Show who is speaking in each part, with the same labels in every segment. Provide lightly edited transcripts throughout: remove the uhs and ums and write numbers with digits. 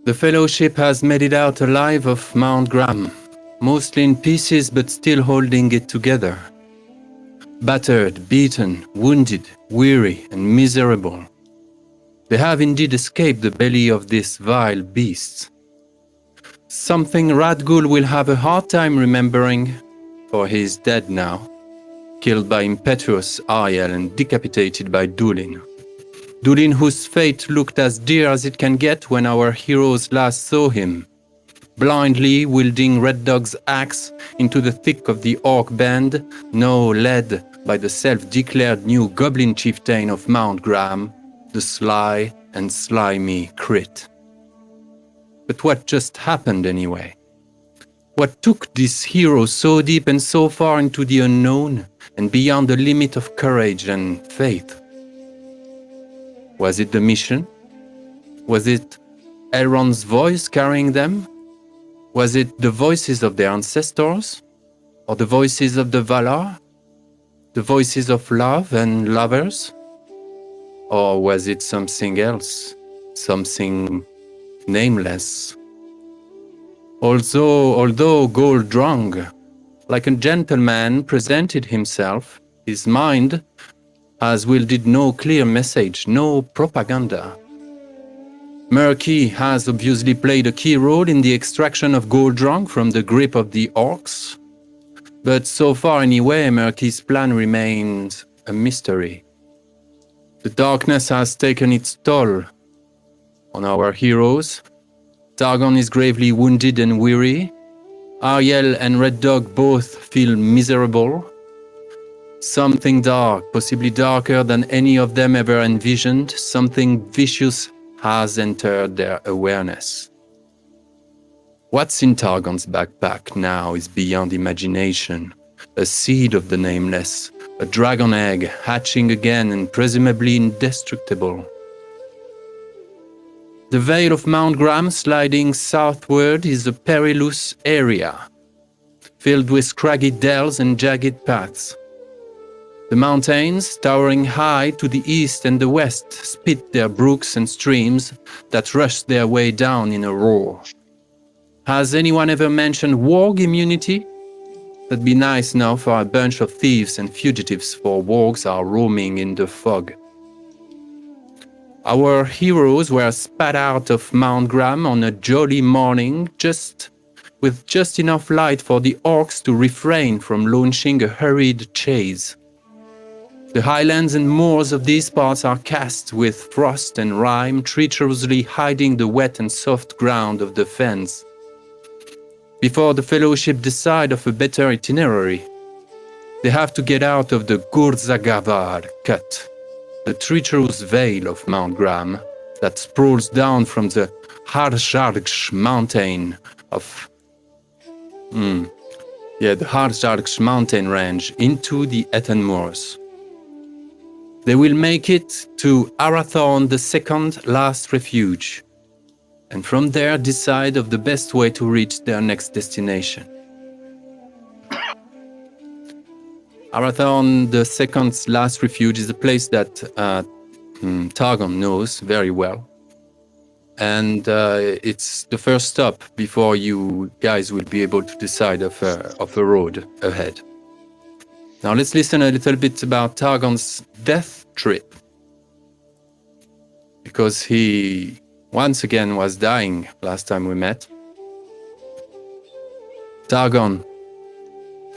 Speaker 1: The Fellowship has made it out alive of Mount Graham, mostly in pieces but still holding it together. Battered, beaten, wounded, weary, and miserable. They have indeed escaped the belly of this vile beast. Something Radgul will have a hard time remembering, for he is dead now, killed by impetuous Ariel and decapitated by Dulin. Dulin, whose fate looked as dear as it can get when our heroes last saw him, blindly wielding Red Dog's axe into the thick of the orc band, now led by the self-declared new goblin chieftain of Mount Graham, the sly and slimy Crit. But what just happened anyway? What took this hero so deep and so far into the unknown and beyond the limit of courage and faith? Was it the mission? Was it Elrond's voice carrying them? Was it the voices of their ancestors? Or the voices of the Valar? The voices of love and lovers? Or was it something else? Something nameless? Although Goldrung, like a gentleman, presented himself, his mind has wielded no clear message, no propaganda. Murky has obviously played a key role in the extraction of Goldrung from the grip of the orcs, but so far anyway, Murky's plan remains a mystery. The darkness has taken its toll on our heroes. Targon is gravely wounded and weary. Ariel and Red Dog both feel miserable. Something dark, possibly darker than any of them ever envisioned, something vicious has entered their awareness. What's in Targon's backpack now is beyond imagination. A seed of the Nameless, a dragon egg hatching again and presumably indestructible. The Vale of Mount Graham sliding southward is a perilous area, filled with scraggy dells and jagged paths. The mountains, towering high to the east and the west, spit their brooks and streams that rush their way down in a roar. Has anyone ever mentioned warg immunity? That'd be nice now for a bunch of thieves and fugitives, for wargs are roaming in the fog. Our heroes were spat out of Mount Graham on a jolly morning, with just enough light for the orcs to refrain from launching a hurried chase. The highlands and moors of these parts are cast with frost and rime, treacherously hiding the wet and soft ground of the fens. Before the Fellowship decide of a better itinerary, they have to get out of the Gurzagavarr cut, the treacherous vale of Mount Graham that sprawls down from the Hoarwell mountain of the Hoarwell mountain range into the Ettenmoors. They will make it to Arathorn, the second last refuge, and from there decide of the best way to reach their next destination. Arathorn, the second last refuge, is a place that Targon knows very well. And it's the first stop before you guys will be able to decide of a road ahead. Now let's listen a little bit about Targon's death trip. Because he once again was dying last time we met. Targon,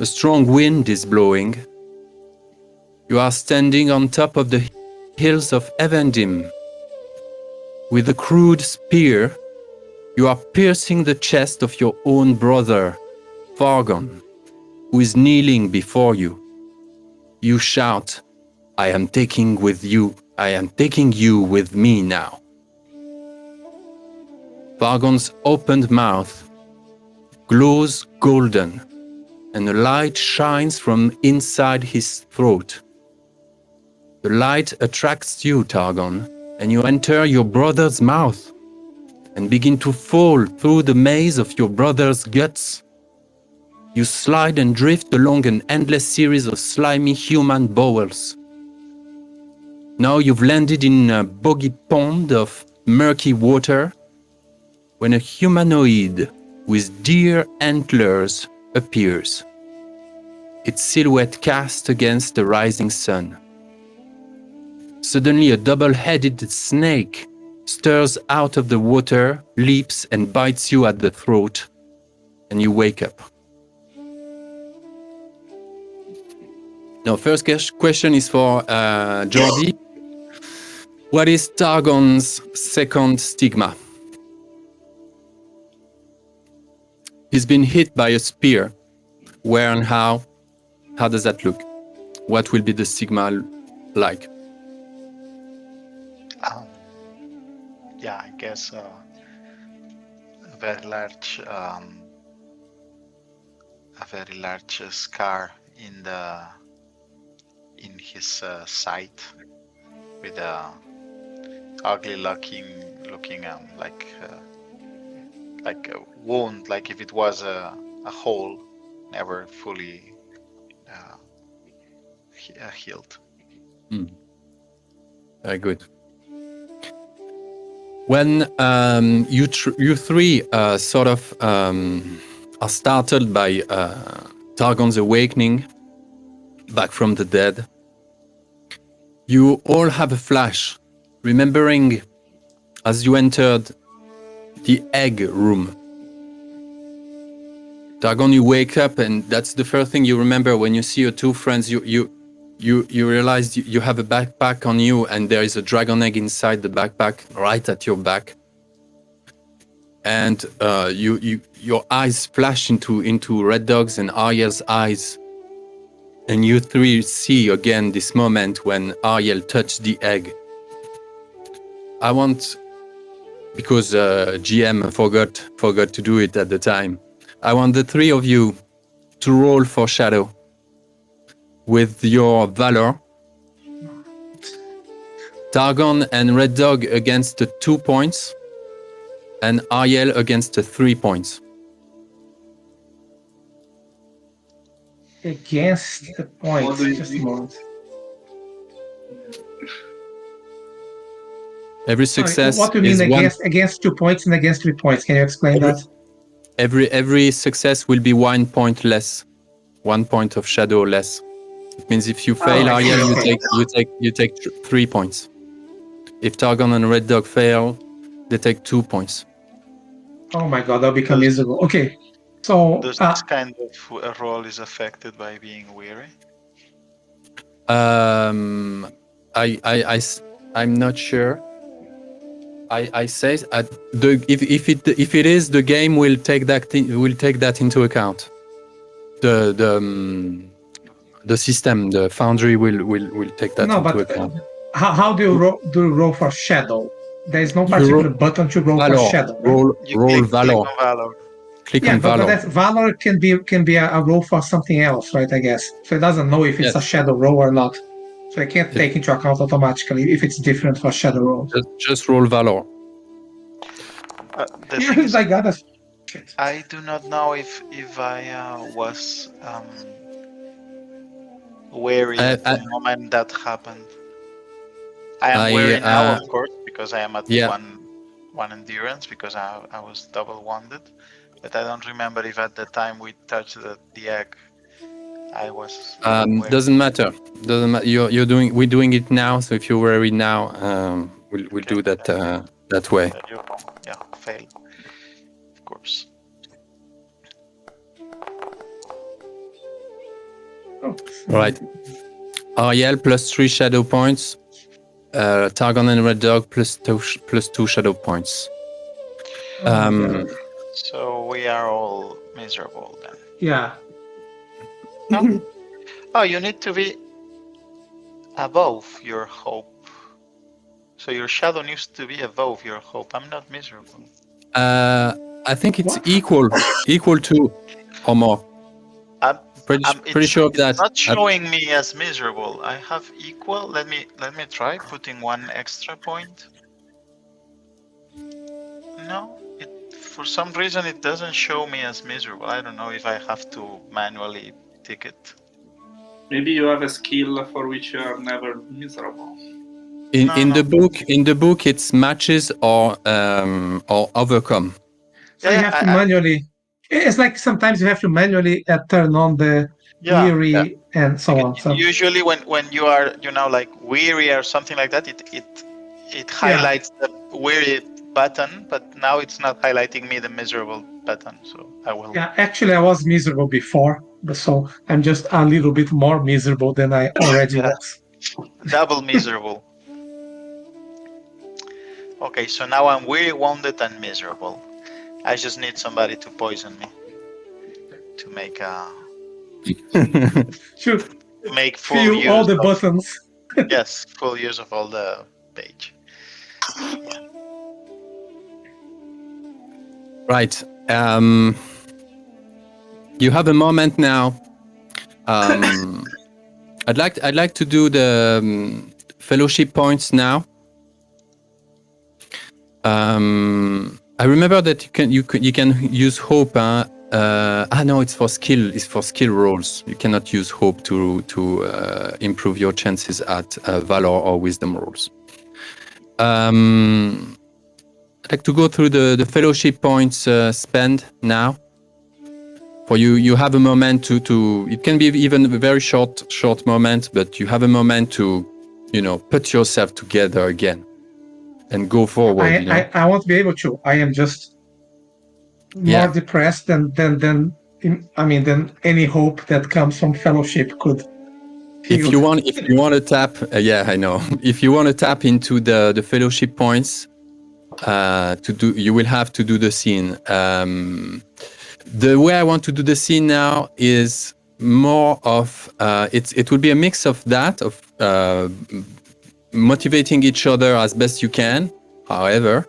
Speaker 1: a strong wind is blowing. You are standing on top of the hills of Evendim. With a crude spear, you are piercing the chest of your own brother, Fargon, who is kneeling before you. You shout, I am taking you with me now. Fargon's opened mouth glows golden, and a light shines from inside his throat. The light attracts you, Targon, and you enter your brother's mouth and begin to fall through the maze of your brother's guts. You slide and drift along an endless series of slimy human bowels. Now you've landed in a boggy pond of murky water, when a humanoid with deer antlers appears, its silhouette cast against the rising sun. Suddenly, a double-headed snake stirs out of the water, leaps, and bites you at the throat, and you wake up. Now, first question is for Jordi. What is Targon's second stigma? He's been hit by a spear. Where and how? How does that look? What will be the stigma like?
Speaker 2: Yeah, I guess a very large scar in his side, with a ugly looking like a wound, like if it was a hole, never fully healed.
Speaker 1: Very good. When you three sort of are startled by Targon's awakening back from the dead, you all have a flash, remembering as you entered the egg room. Targon, you wake up, and that's the first thing you remember when you see your two friends. You realize you have a backpack on you, and there is a dragon egg inside the backpack, right at your back. And your eyes flash into Red Dog's and Ariel's eyes, and you three see again this moment when Ariel touched the egg. I want, because GM forgot to do it at the time, I want the three of you to roll for Shadow with your Valor. Targon and Red Dog against the 2 points, and Ariel against the 3 points.
Speaker 3: Against the points, just a moment.
Speaker 1: Every success.
Speaker 3: What do you mean against 2 points and against 3 points? Can you explain that?
Speaker 1: Every success will be 1 point less, 1 point of shadow less. It means if you fail, Ariel, you take 3 points. If Targon and Red Dog fail, they take 2 points.
Speaker 3: Oh my god, I'll become miserable. Okay, so
Speaker 2: does this kind of roll is affected by being weary?
Speaker 1: I'm not sure. I say if it is, the game will take that into account. The system, the Foundry will take that into account.
Speaker 3: How do you roll for Shadow? There is no particular button to roll for Shadow.
Speaker 1: Right? Roll Valor. Click on Valor.
Speaker 3: But Valor can be a roll for something else, right? I guess so. It doesn't know if it's a Shadow roll or not. So I can't take into account automatically if it's different for Shadow roll.
Speaker 1: Just roll Valor.
Speaker 2: The thing is,
Speaker 3: Shit.
Speaker 2: I do not know if I was wary at the moment that happened. I am wary now, of course, because I am at one endurance, because I was double wounded. But I don't remember if at the time we touched the egg, I was.
Speaker 1: Doesn't matter. We're doing it now. So if you're wary now, we'll do that that way.
Speaker 2: Yeah, fail. Of course.
Speaker 3: Oh.
Speaker 1: All right. Ariel plus 3 shadow points. Targon and Red Dog plus 2 shadow points.
Speaker 2: So we are all miserable then.
Speaker 3: Yeah.
Speaker 2: No? Oh, you need to be above your hope. So your shadow needs to be above your hope. I'm not miserable.
Speaker 1: I think it's equal to or more.
Speaker 2: I'm
Speaker 1: pretty sure of that.
Speaker 2: It's not showing me as miserable. I have equal. Let me try putting 1 extra point. No, for some reason it doesn't show me as miserable. I don't know if I have to manually tick it.
Speaker 4: Maybe you have a skill for which you are never miserable.
Speaker 1: In the book, it's matches or overcome.
Speaker 3: So you have to manually. It's like sometimes you have to manually turn on the weary and so on. So
Speaker 2: usually when you are like weary or something like that, it highlights the weary button, but now it's not highlighting me the miserable button. So I will.
Speaker 3: Yeah, actually I was miserable before, so I'm just a little bit more miserable than I already was.
Speaker 2: Double miserable. Okay, so now I'm weary, wounded, and miserable. I just need somebody to poison me to make make full use
Speaker 3: all the buttons.
Speaker 2: Yes, full use of all the page.
Speaker 1: Right. You have a moment now. I'd like to do the fellowship points now. I remember that you can use hope. No, it's for skill. It's for skill rolls. You cannot use hope to improve your chances at valor or wisdom rolls. I'd like to go through the fellowship points spend now. For you have a moment to. It can be even a very short moment, but you have a moment to, put yourself together again, and go forward.
Speaker 3: I won't be able to. I am just more depressed than any hope that comes from fellowship could.
Speaker 1: If you want to tap, I know. If you want to tap into the fellowship points, you will have to do the scene. The way I want to do the scene now is more of it will be a mix of that, of motivating each other as best you can, however.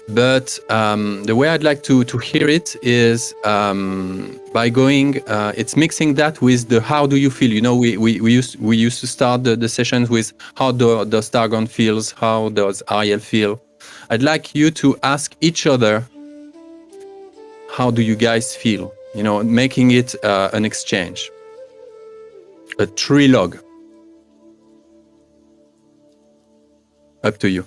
Speaker 1: But the way I'd like to hear it is by going. It's mixing that with the how do you feel. We used to start the sessions with how does Targon feels, how does Ariel feel. I'd like you to ask each other, how do you guys feel? Making it an exchange, a trilogue. Up to you.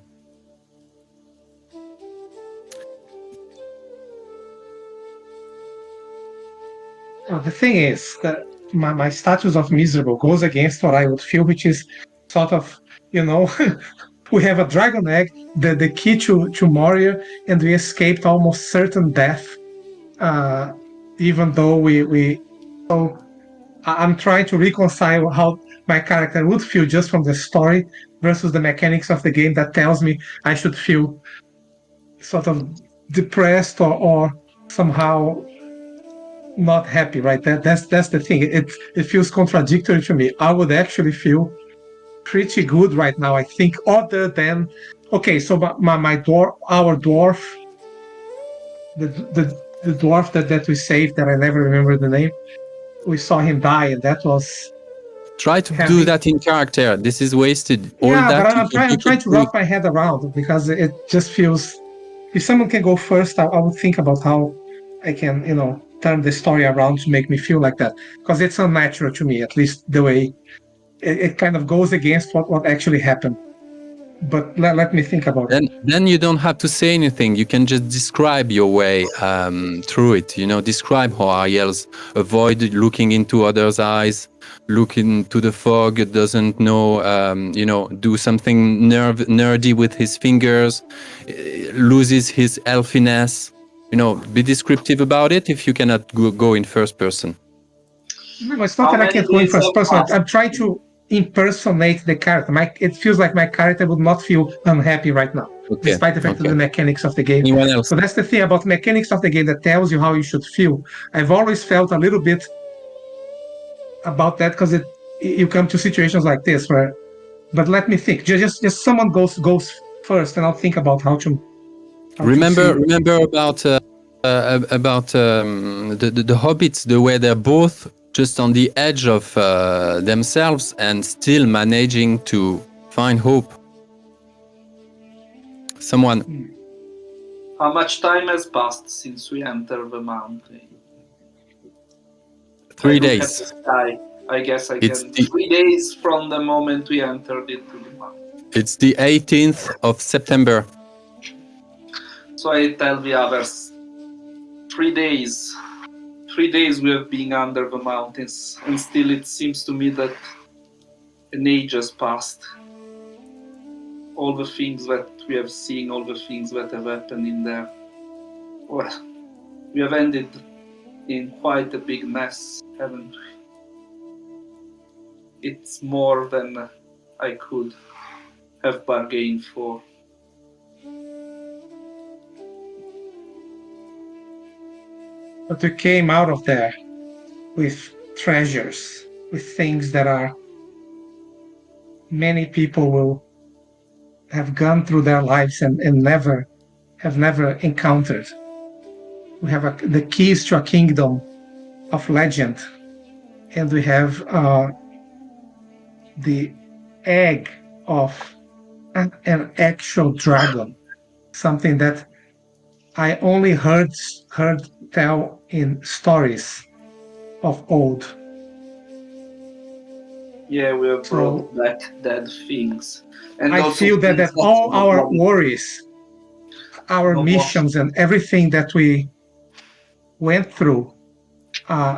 Speaker 3: The thing is that my status of miserable goes against what I would feel, which is sort of, we have a dragon egg, the key to Moria, and we escaped almost certain death, even though so I'm trying to reconcile how my character would feel just from the story versus the mechanics of the game that tells me I should feel sort of depressed or somehow not happy, right? That's the thing. It feels contradictory to me. I would actually feel pretty good right now, I think, other than so my dwarf, our dwarf, the dwarf that we saved, that I never remember the name. We saw him die, and that was.
Speaker 1: Try to do that in character. This is wasted.
Speaker 3: But I'm trying to wrap my head around, because it just feels. If someone can go first, I would think about how I can, turn the story around to make me feel like that, because it's unnatural to me, at least the way it kind of goes against what actually happened. But let me think about it.
Speaker 1: Then you don't have to say anything. You can just describe your way through it. Describe how Ariel's avoid looking into others' eyes, look into the fog, doesn't know, do something nerdy with his fingers, loses his elfiness. Be descriptive about it if you cannot go in first person.
Speaker 3: No, it's not that I can't go in first person. I'm trying to impersonate the character. It feels like my character would not feel unhappy right now, despite the fact of the mechanics of the game.
Speaker 1: Anyone else?
Speaker 3: So that's the thing about mechanics of the game that tells you how you should feel. I've always felt a little bit about that, because you come to situations like this where. But let me think. Just someone goes first, and I'll think about how to.
Speaker 1: Remember about the hobbits, the way they're both just on the edge of themselves and still managing to find hope. Someone.
Speaker 4: How much time has passed since we entered the mountain?
Speaker 1: 3 days.
Speaker 4: I guess I can. 3 days from the moment we entered into the mountain.
Speaker 1: It's the 18th of September.
Speaker 4: So I tell the others, 3 days. 3 days we have been under the mountains, and still it seems to me that an age has passed. All the things that we have seen, all the things that have happened in there. Well, we have ended in quite a big mess, haven't we? It's more than I could have bargained for.
Speaker 3: But we came out of there with treasures, with things that are many people will have gone through their lives and never encountered. We have the keys to a kingdom of legend, and we have the egg of an actual dragon, something that I only heard tell in stories of old.
Speaker 4: Yeah, we have brought back dead things. And
Speaker 3: I feel that all our worries, our missions, and everything that we went through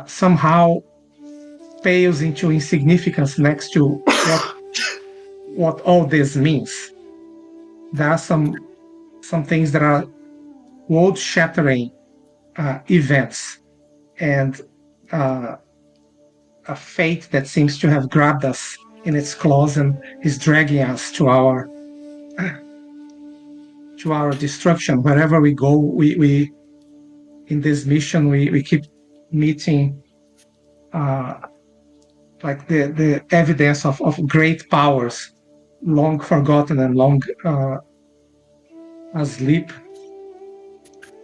Speaker 3: somehow pales into insignificance next to what all this means. There are some things that are world-shattering events, and a fate that seems to have grabbed us in its claws and is dragging us to our destruction. Wherever we go, we in this mission we keep meeting like the evidence of great powers long forgotten and long asleep.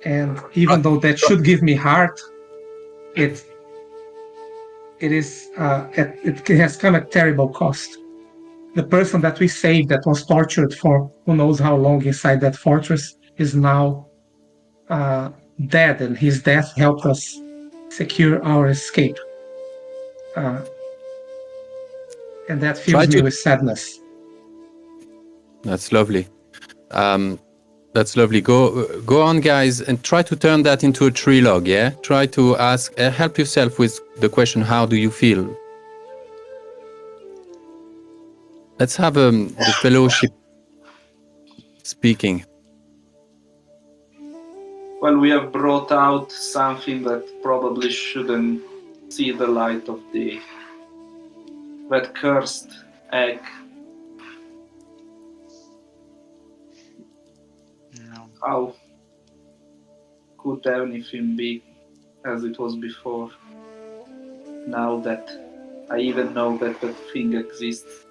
Speaker 3: And even though that should give me heart, it has come at terrible cost. The person that we saved that was tortured for who knows how long inside that fortress is now dead, and his death helped us secure our escape. And that fills me with sadness.
Speaker 1: That's lovely. That's lovely. Go on, guys, and try to turn that into a trilogue, yeah? Try to ask, help yourself with the question, how do you feel? Let's have the fellowship speaking.
Speaker 4: Well, we have brought out something that probably shouldn't see the light of day. That cursed egg.
Speaker 2: No.
Speaker 4: How could anything be as it was before? Now that I even know that that thing exists.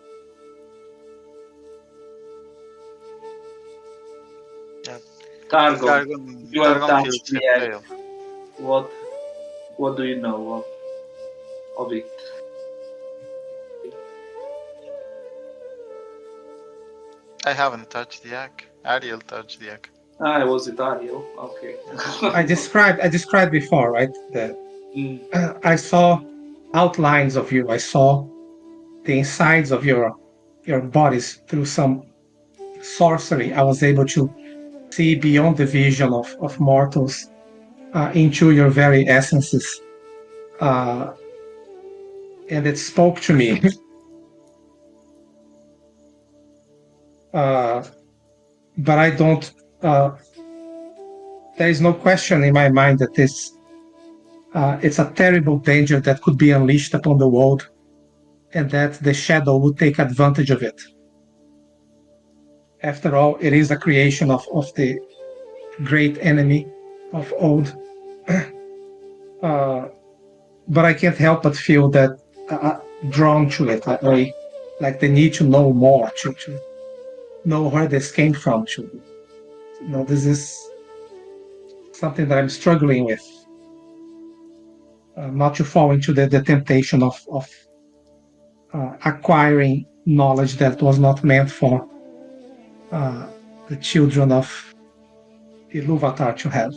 Speaker 2: Yeah.
Speaker 4: Targon, you have touched the egg. What do you know of it?
Speaker 2: I haven't touched the egg. Ariel touched the egg.
Speaker 4: Was it Ariel? Okay.
Speaker 3: I described before, right? That I saw outlines of you. I saw the insides of your bodies through some sorcery. I was able to see beyond the vision of mortals into your very essences. And it spoke to me. But I don't. There is no question in my mind that it's a terrible danger that could be unleashed upon the world, and that the shadow would take advantage of it. After all, it is a creation of the great enemy of old. But I can't help but feel that drawn to it. Like the need to know more, to know where this came from. This is something that I'm struggling with. Not to fall into the temptation of acquiring knowledge that was not meant for the children of Iluvatar to have.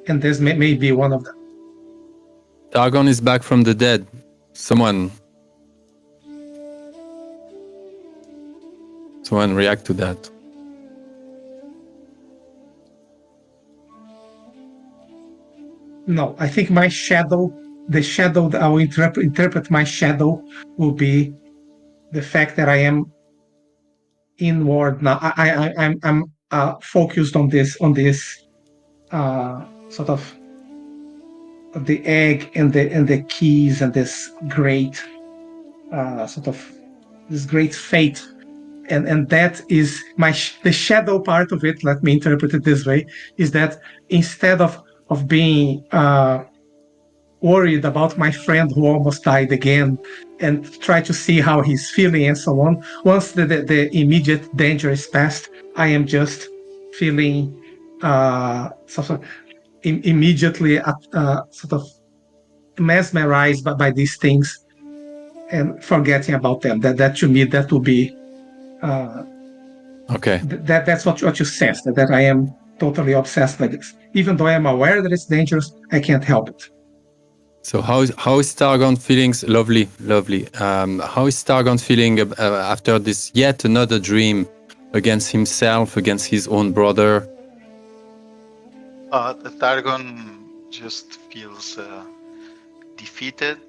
Speaker 3: And this may be one of them.
Speaker 1: Targon is back from the dead. Someone react to that.
Speaker 3: No, I think my shadow, the shadow that I will interpret my shadow will be the fact that I am inward now. I'm focused on this sort of the egg and the keys and this great sort of this great fate, and that is the shadow part of it. Let me interpret it this way: is that instead of being worried about my friend who almost died again and try to see how he's feeling and so on. Once the immediate danger is past, I am just feeling sort of immediately sort of mesmerized by these things and forgetting about them. That to me, that will be
Speaker 1: Okay.
Speaker 3: That's what you sense, that I am totally obsessed by this. Even though I am aware that it's dangerous, I can't help it.
Speaker 1: So how is Targon feeling? Lovely. How is Targon feeling after this yet another dream against himself, against his own brother?
Speaker 2: The Targon just feels defeated.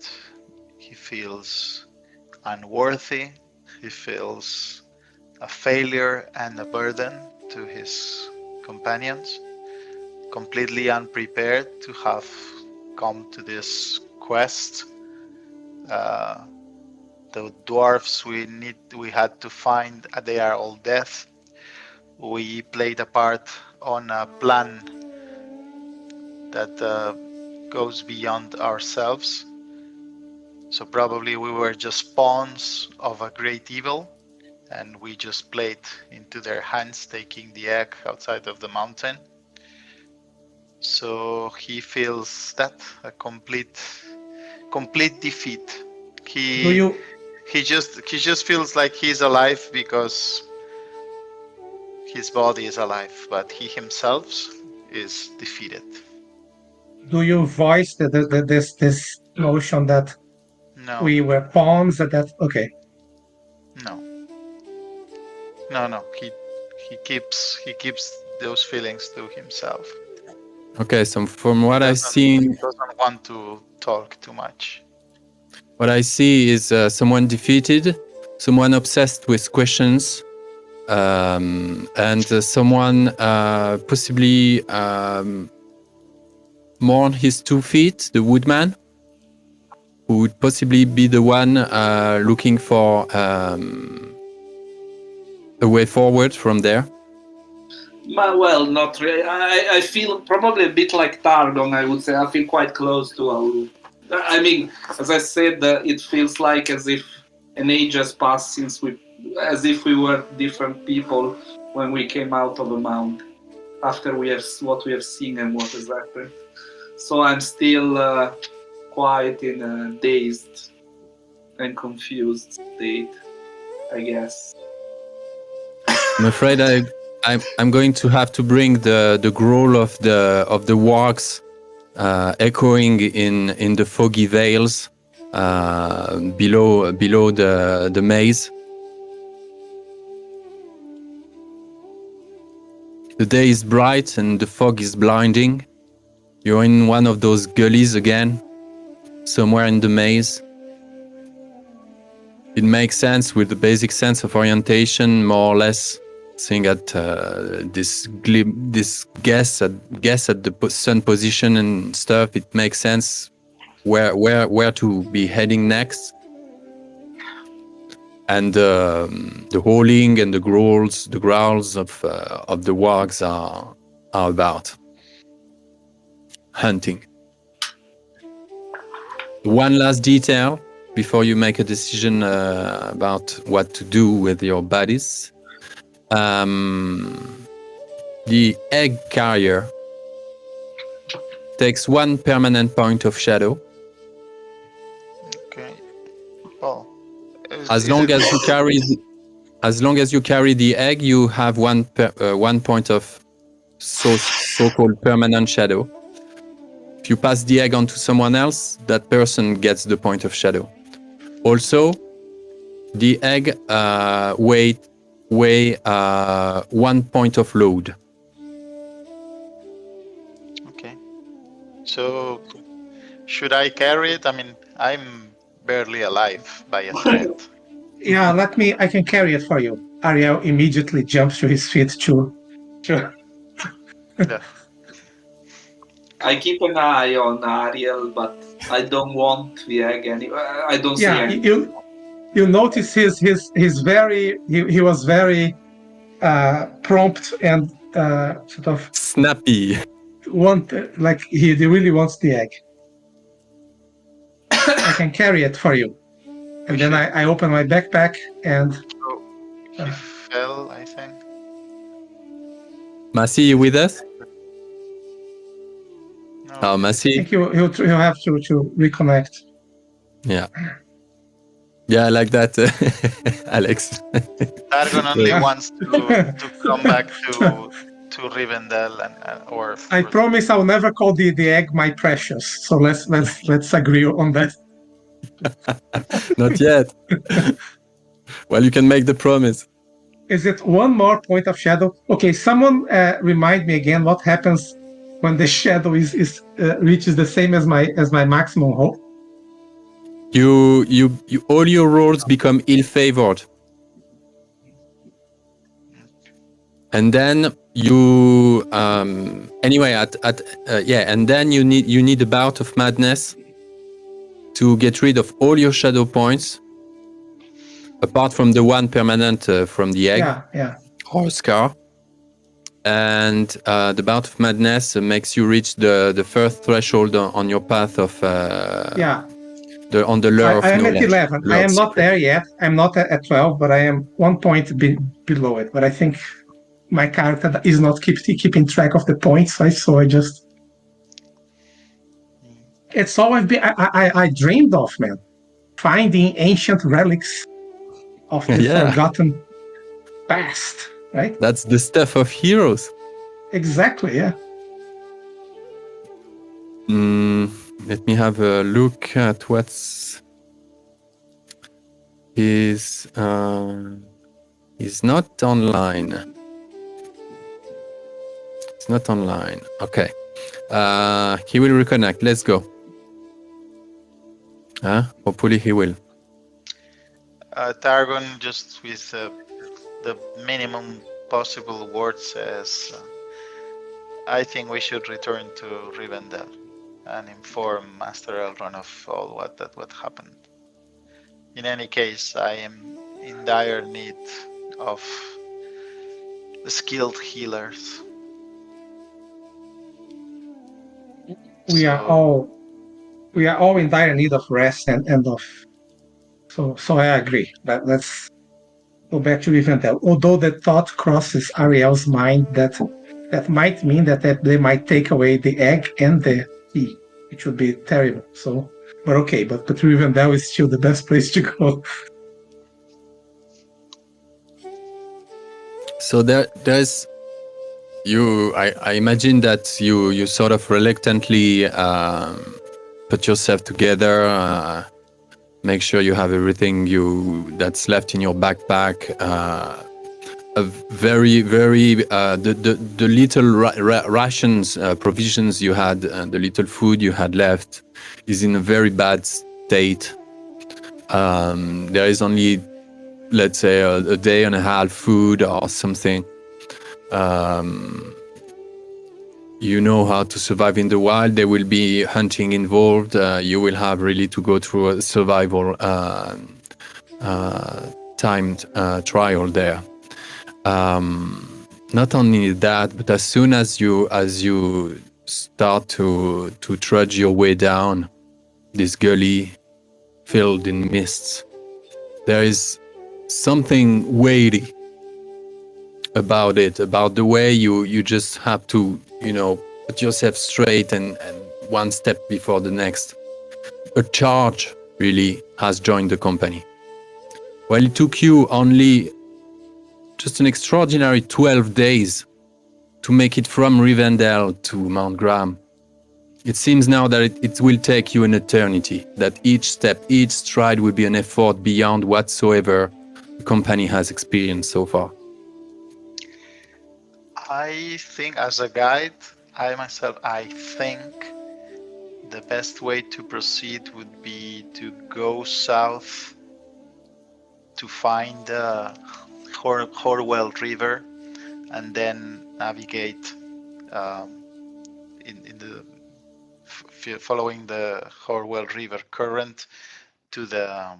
Speaker 2: He feels unworthy. He feels a failure and a burden to his companions. Completely unprepared to have come to this quest. The dwarves we had to find, they are all dead. We played a part on a plan that goes beyond ourselves. So probably we were just pawns of a great evil, and we just played into their hands, taking the egg outside of the mountain. So he feels that a complete defeat. He just feels like he's alive because his body is alive, but he himself is defeated.
Speaker 3: Do you voice this notion that
Speaker 2: No.
Speaker 3: we were pawns? Okay?
Speaker 2: No. He keeps those feelings to himself.
Speaker 1: Okay, so from what I've seen,
Speaker 2: he doesn't want to talk too much.
Speaker 1: What I see is someone defeated, someone obsessed with questions, and someone possibly more on his 2 feet, the woodman, who would possibly be the one looking for a way forward from there.
Speaker 4: Well, not really. I feel probably a bit like Targon, I would say. I feel quite close to Aul. I mean, as I said, it feels like as if an age has passed as if we were different people when we came out of the mount, after what we have seen and what has happened. So I'm still quite in a dazed and confused state, I guess.
Speaker 1: I'm afraid I'm going to have to bring the growl of the wargs echoing in the foggy veils below the maze. The day is bright and the fog is blinding. You're in one of those gullies again, somewhere in the maze. It makes sense with the basic sense of orientation, more or less. Seeing at this guess at the sun position and stuff, it makes sense where to be heading next. And the howling and the growls of the wargs are about hunting. One last detail before you make a decision about what to do with your bodies. The egg carrier takes 1 permanent point of shadow.
Speaker 2: Okay. Well,
Speaker 1: as long as you carry the egg, you have 1 point of so-called permanent shadow. If you pass the egg on to someone else, that person gets the point of shadow. Also, the egg weigh 1 point of load.
Speaker 2: Okay. So, should I carry it? I mean, I'm barely alive by a thread.
Speaker 3: Yeah, I can carry it for you. Ariel immediately jumps to his feet to
Speaker 2: Yeah.
Speaker 4: I keep an eye on Ariel, but I don't want the egg anyway. I don't say
Speaker 3: yeah.
Speaker 4: anything.
Speaker 3: You notice he's very he was very prompt and sort of
Speaker 1: Snappy.
Speaker 3: like he really wants the egg. I can carry it for you. And then I open my backpack and
Speaker 2: he fell, I think.
Speaker 1: Massey, you with us?
Speaker 2: No.
Speaker 1: Oh,
Speaker 3: I
Speaker 1: Massey.
Speaker 3: think he'll have to reconnect.
Speaker 1: Yeah. Yeah, I like that, Alex.
Speaker 2: Targon only wants to come back to Rivendell or.
Speaker 3: I promise I'll never call the egg my precious. So let's agree on that.
Speaker 1: Not yet. Well, you can make the promise.
Speaker 3: Is it one more point of shadow? Okay, someone remind me again what happens when the shadow is reaches the same as my maximum hope.
Speaker 1: You all your rolls become ill-favored, and then you anyway and then you need a bout of madness to get rid of all your shadow points, apart from the one permanent from the egg or scar. And the bout of madness makes you reach the first threshold on your path of on the lure of
Speaker 3: I am
Speaker 1: knowledge.
Speaker 3: at 11. I am not there yet. I'm not at 12, but I am 1 point below it. But I think my character is not keeping track of the points, right? So I just... It's always been... I dreamed of, man. Finding ancient relics of the forgotten past, right?
Speaker 1: That's the stuff of heroes.
Speaker 3: Exactly, yeah.
Speaker 1: Let me have a look at what's... He's not online. It's not online. Okay. He will reconnect. Let's go. Hopefully he will.
Speaker 2: Targon, just with the minimum possible words, says, I think we should return to Rivendell and inform Master Elrond of all what happened. In any case, I am in dire need of skilled healers.
Speaker 3: We are all in dire need of rest and of... So I agree. Let's go back to Rivendell. Although the thought crosses Ariel's mind that might mean that they might take away the egg and the key, which would be terrible. So, but okay, but Rivendell is still the best place to go.
Speaker 1: So there's you. I imagine that you sort of reluctantly put yourself together. Make sure you have everything that's left in your backpack. A very the little rations provisions you had, the little food you had left, is in a very bad state. There is only, let's say, a day and a half food or something. You know how to survive in the wild. There will be hunting involved. You will have really to go through a survival timed trial there. Not only that, but as soon as you start to trudge your way down this gully filled in mists, there is something weighty about it, about the way you just have to, put yourself straight and one step before the next. A charge really has joined the company. Well, it took you only just an extraordinary 12 days to make it from Rivendell to Mount Graham. It seems now that it will take you an eternity, that each step, each stride will be an effort beyond whatsoever the company has experienced so far.
Speaker 2: I think as a guide, I think the best way to proceed would be to go south to find the Hoarwell River and then navigate in the following the Hoarwell River current to the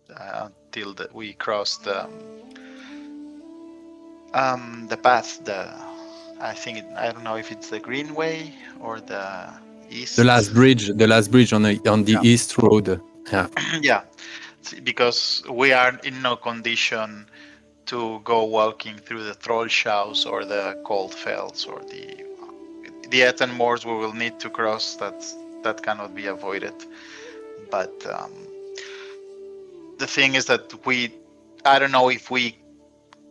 Speaker 2: until we cross the path. I don't know if it's the Greenway or the east.
Speaker 1: The last bridge on the east road. Yeah.
Speaker 2: Yeah, because we are in no condition to go walking through the Trollshaws or the Cold Fells or the Ettenmoors. We will need to cross. That cannot be avoided. But the thing is that I don't know if we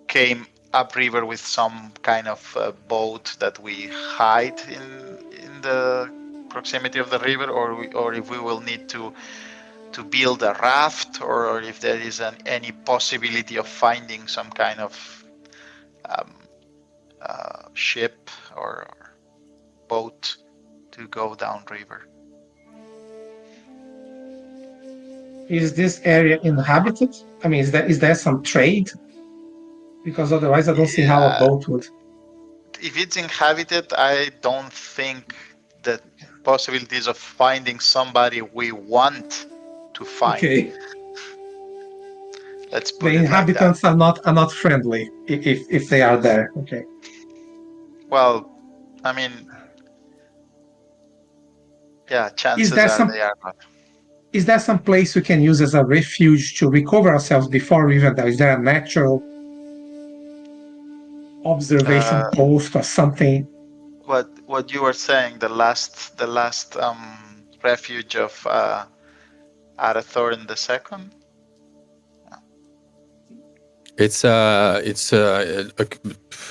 Speaker 2: came upriver with some kind of boat that we hide in the proximity of the river, or if we will need to build a raft, or if there is any possibility of finding some kind of ship or boat to go downriver.
Speaker 3: Is this area inhabited? I mean, is there some trade? Because otherwise, I don't see how a boat would.
Speaker 2: If it's inhabited, I don't think the possibilities of finding somebody we want to find.
Speaker 3: Okay.
Speaker 2: Let's put
Speaker 3: The inhabitants are not friendly if they are there. Okay.
Speaker 2: Well, I mean, yeah, chances are they are not.
Speaker 3: Is there some place we can use as a refuge to recover ourselves before Rivendell? Is there a natural observation post or something?
Speaker 2: What you were saying, the last refuge of Arathorn II?
Speaker 1: It's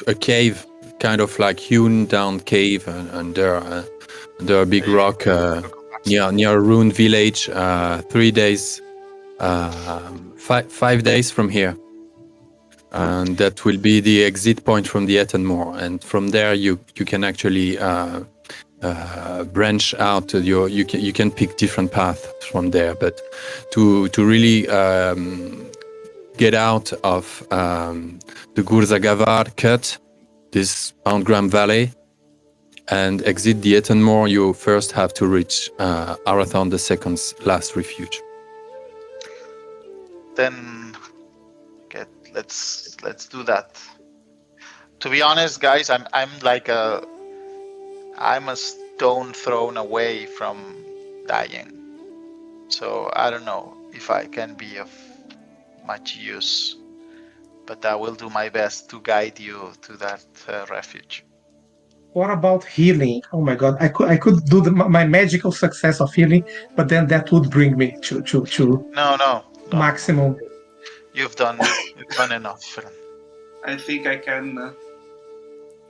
Speaker 1: a cave, kind of like hewn down cave under a big rock near a ruined village. 3 days, 5 days from here, and that will be the exit point from the Ettenmoor. And from there, you can actually branch out. You can pick different paths from there, but to really get out of the Gurzagavarr cut, this Mount Graham Valley, and exit the Ettenmoor, you first have to reach Arathorn II's last refuge.
Speaker 2: Then, okay, let's do that. To be honest, guys, I'm a stone thrown away from dying, so I don't know if I can be of much use, but I will do my best to guide you to that refuge.
Speaker 3: What about healing? Oh my god, I could do my magical success of healing, but then that would bring me to
Speaker 2: no
Speaker 3: maximum.
Speaker 2: You've done enough, friend.
Speaker 4: I think I can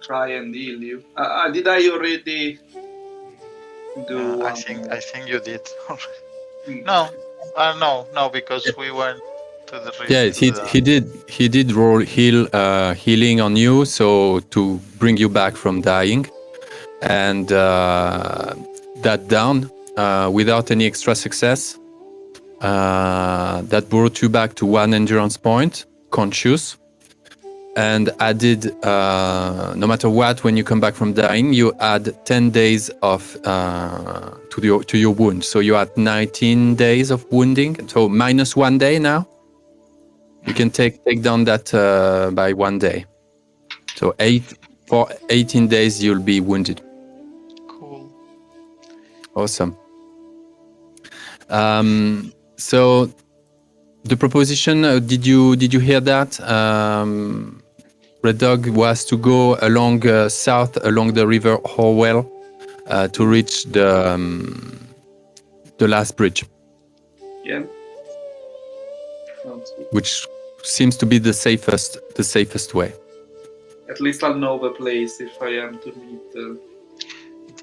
Speaker 4: try and heal you. Did I already do?
Speaker 2: I think you did. No, because we went to the.
Speaker 1: Yeah, he did roll healing on you, so to bring you back from dying, and that down without any extra success. That brought you back to 1 endurance point, conscious, and added, no matter what, when you come back from dying, you add 10 days of to your wound. So you had 19 days of wounding, so minus 1 day now. You can take down that by 1 day. So for 18 days you'll be wounded.
Speaker 2: Cool.
Speaker 1: Awesome. So the proposition, did you hear that? Red Dog was to go along south along the river Hoarwell to reach the last bridge.
Speaker 4: Yeah.
Speaker 1: Which seems to be the safest way.
Speaker 4: At least I'll know the place if I am to meet.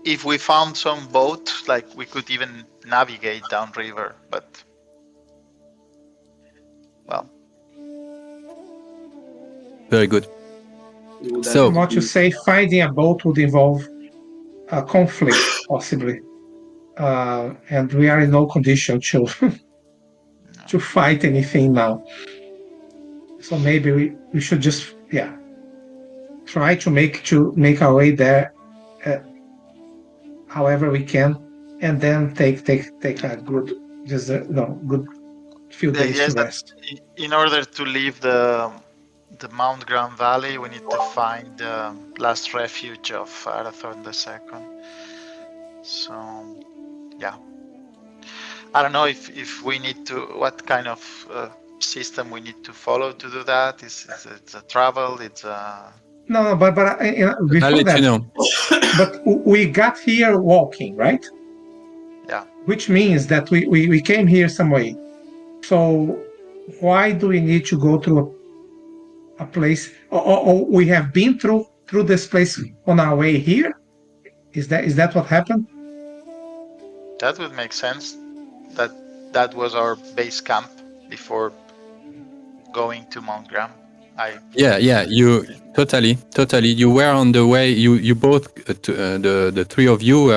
Speaker 2: If we found some boat, like we could even navigate downriver, but well.
Speaker 1: Very good.
Speaker 3: So, what you say, finding a boat would involve a conflict, possibly. and we are in no condition to fight anything now. So maybe we should just try to make our way there, however we can, and then take a good good few days to rest.
Speaker 2: In order to leave the Mount Graham Valley, we need to find the last refuge of Arathorn II. So, yeah. I don't know if we need to, what kind of system we need to follow to do that. It's a travel, it's a...
Speaker 3: No, but before
Speaker 1: I'll let
Speaker 3: that,
Speaker 1: you know.
Speaker 3: But we got here walking, right?
Speaker 2: Yeah.
Speaker 3: Which means that we came here some way. So why do we need to go through a place, or we have been through this place on our way here? Is that what happened?
Speaker 2: That would make sense. That was our base camp before going to Mount Graham.
Speaker 1: Yeah. You totally. You were on the way. You both, the three of you,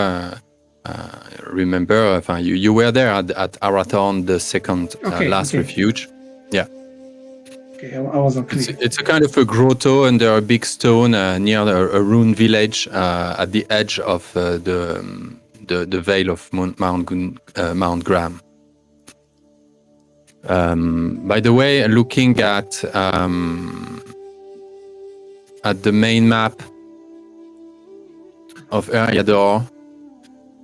Speaker 1: remember? You were there at Arathorn, the second last refuge. Yeah.
Speaker 3: Okay, I wasn't clear.
Speaker 1: It's a kind of a grotto under a big stone near a ruined village at the edge of the Vale of Mount Graham. By the way, looking at the main map of Eriador,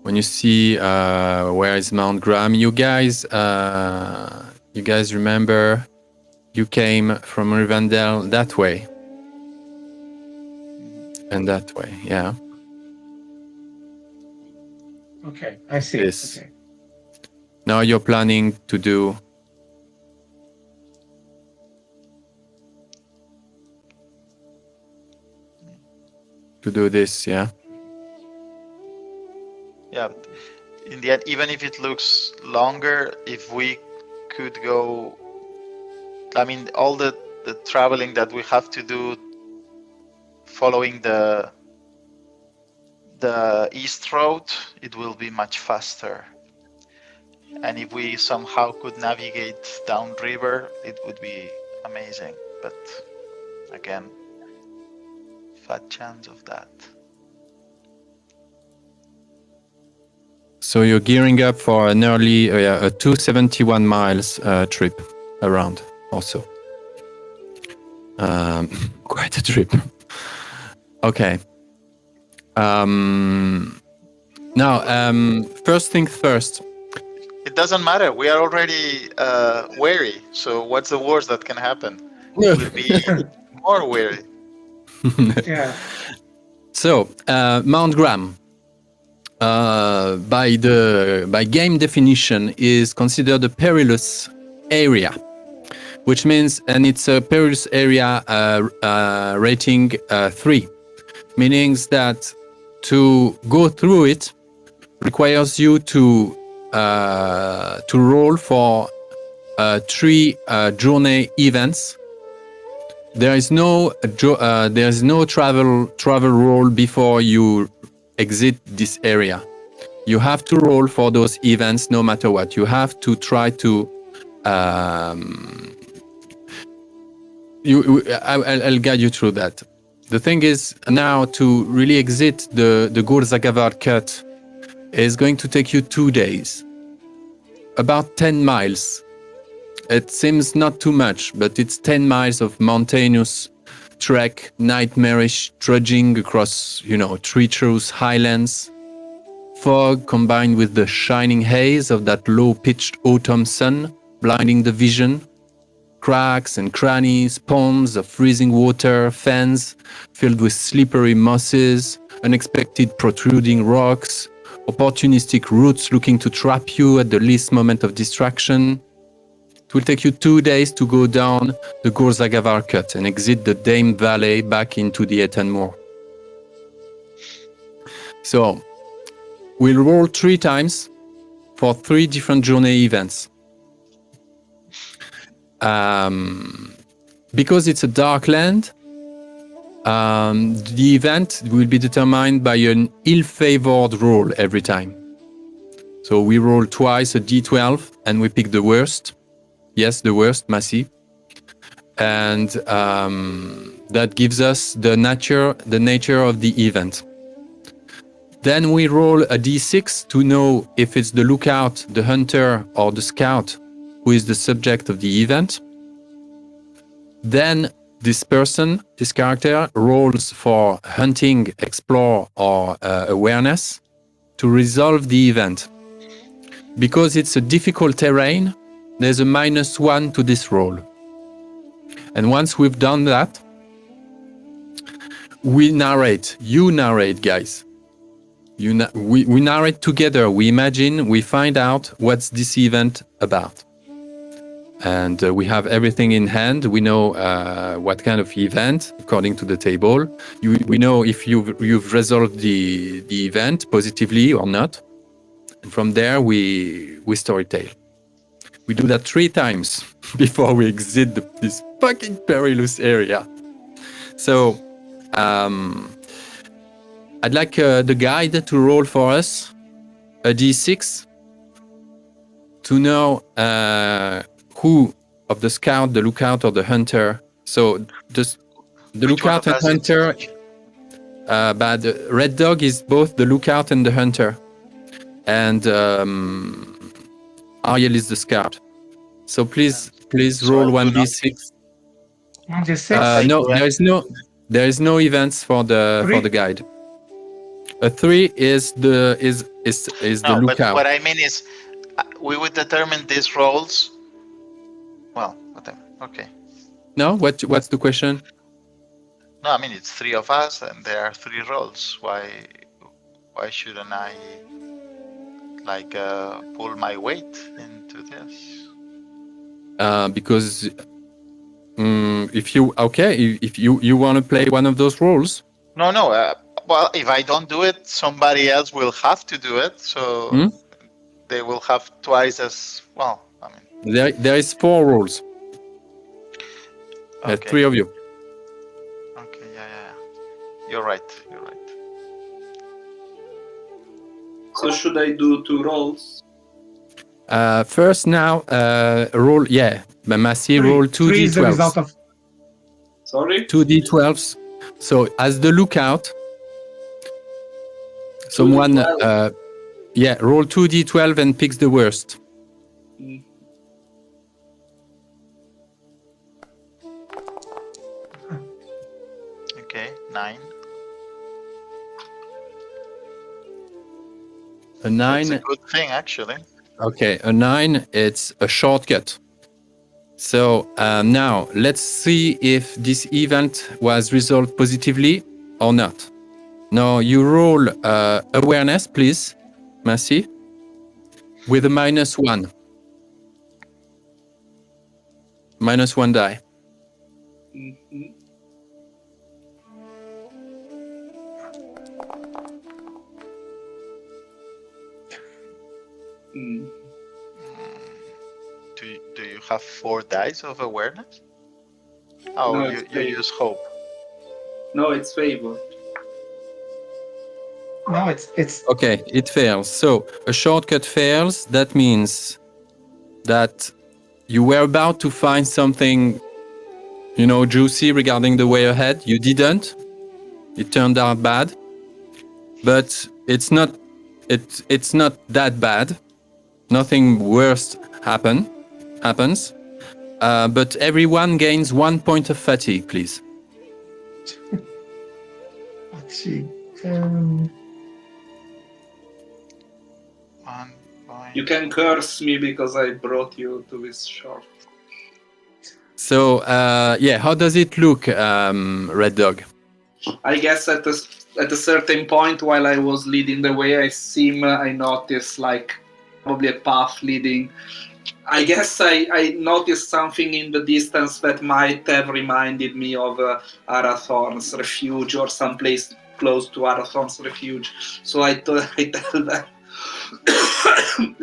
Speaker 1: when you see where is Mount Graham, you guys remember you came from Rivendell that way and that way, yeah.
Speaker 3: Okay, I see.
Speaker 1: This.
Speaker 3: Okay.
Speaker 1: Now you're planning to do this, yeah?
Speaker 2: Yeah. In the end, even if it looks longer, if we could go, I mean, all the traveling that we have to do following the east road, it will be much faster. And if we somehow could navigate downriver, it would be amazing. But again, fat chance of that.
Speaker 1: So you're gearing up for an early, a 271 miles trip around also. Quite a trip. Okay. Now, first things first.
Speaker 2: It doesn't matter. We are already weary. So what's the worst that can happen? We'll be more weary.
Speaker 3: Yeah.
Speaker 1: So, Mount Graham, by game definition, is considered a perilous area, which means, and it's a perilous area rating 3, meaning that to go through it requires you to roll for 3 journey events. There is no travel roll before you exit this area. You have to roll for those events no matter what. You have to try to. I'll guide you through that. The thing is, now to really exit the Gurzagavarr cut is going to take you 2 days, about 10 miles. It seems not too much, but it's 10 miles of mountainous trek, nightmarish trudging across, treacherous highlands, fog combined with the shining haze of that low-pitched autumn sun, blinding the vision, cracks and crannies, ponds of freezing water, fens filled with slippery mosses, unexpected protruding rocks, opportunistic roots looking to trap you at the least moment of distraction. It will take you 2 days to go down the Gurzagavarr cut and exit the Dame Valley back into the Ettenmoors. So, we'll roll 3 times for 3 different journey events. Because it's a dark land, the event will be determined by an ill-favored roll every time. So we roll twice a d12 and we pick the worst. Yes, the worst, Massey. And that gives us the nature of the event. Then we roll a d6 to know if it's the lookout, the hunter, or the scout who is the subject of the event. Then this character, rolls for hunting, explore, or awareness to resolve the event. Because it's a difficult terrain, there's a -1 to this roll. And once we've done that, we narrate. You narrate, guys. We narrate together. We imagine, we find out what's this event about. And we have everything in hand. We know what kind of event, according to the table. We know if you've resolved the event positively or not. And from there, we storytell. We do that 3 times before we exit this fucking perilous area. So, I'd like the guide to roll for us a d6 to know who of the scout, the lookout, or the hunter. So the lookout and hunter, but the red dog is both the lookout and the hunter. And Ariel is the scout. So please roll 1d6.
Speaker 3: 1d6?
Speaker 1: No, there is no events for the guide. A 3 is the lookout.
Speaker 2: But what I mean is, we would determine these roles. Well, whatever. Okay.
Speaker 1: No, what's the question?
Speaker 2: No, I mean it's 3 of us, and there are 3 roles. Why shouldn't I pull my weight into this?
Speaker 1: Because if you want to play one of those roles.
Speaker 2: No. Well, if I don't do it, somebody else will have to do it. So they will have twice as well. I mean,
Speaker 1: there is 4 roles.
Speaker 2: Okay.
Speaker 1: 3 of you.
Speaker 2: Okay, yeah. You're right.
Speaker 4: So should I do 2 rolls?
Speaker 1: First now, roll, Massey, roll 2
Speaker 3: 3 is the result
Speaker 1: d12s.
Speaker 3: of...
Speaker 4: Sorry?
Speaker 1: 2 d12s. So as the lookout, someone, roll 2 d12 and picks the worst.
Speaker 2: Okay, 9.
Speaker 1: A 9.
Speaker 2: That's a good thing, actually.
Speaker 1: Okay, a 9, it's a shortcut. So now let's see if this event was resolved positively or not. Now you roll awareness, please, Massey, with a -1. -1 die.
Speaker 2: Do you have 4 dice of awareness? Oh,
Speaker 4: No,
Speaker 2: you use hope.
Speaker 4: No, it's favor.
Speaker 3: No, it's...
Speaker 1: Okay, it fails. So a shortcut fails. That means that you were about to find something, juicy regarding the way ahead. You didn't. It turned out bad. But it's not that bad. Nothing worse happens. But everyone gains 1 point of fatigue, please.
Speaker 3: Let's see.
Speaker 2: 1 point.
Speaker 4: You can curse me because I brought you to this shop.
Speaker 1: So, how does it look, Red Dog?
Speaker 4: I guess at a certain point while I was leading the way, I noticed probably a path leading. I guess I noticed something in the distance that might have reminded me of Arathorn's refuge or someplace close to Arathorn's refuge. So I tell them,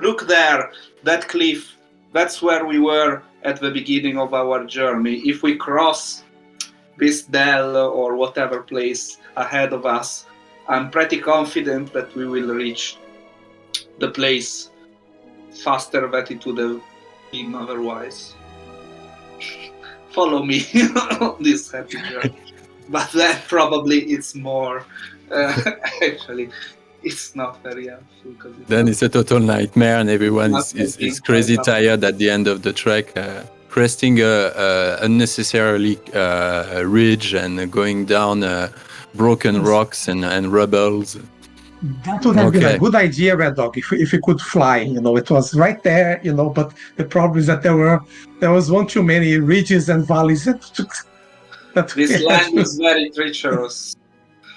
Speaker 4: look there, that cliff, that's where we were at the beginning of our journey. If we cross this dell or whatever place ahead of us, I'm pretty confident that we will reach the place faster than it would have been otherwise. Follow me on this happy journey. But then probably it's more... actually, it's not very helpful.
Speaker 1: Then it's a total nightmare and everyone is crazy tired at the end of the trek. Cresting unnecessarily ridge and going down broken rocks and rubbles.
Speaker 3: That would have been a good idea, Red Dog, if we could fly. It was right there. But the problem is that there was one too many ridges and valleys.
Speaker 4: This land is very treacherous.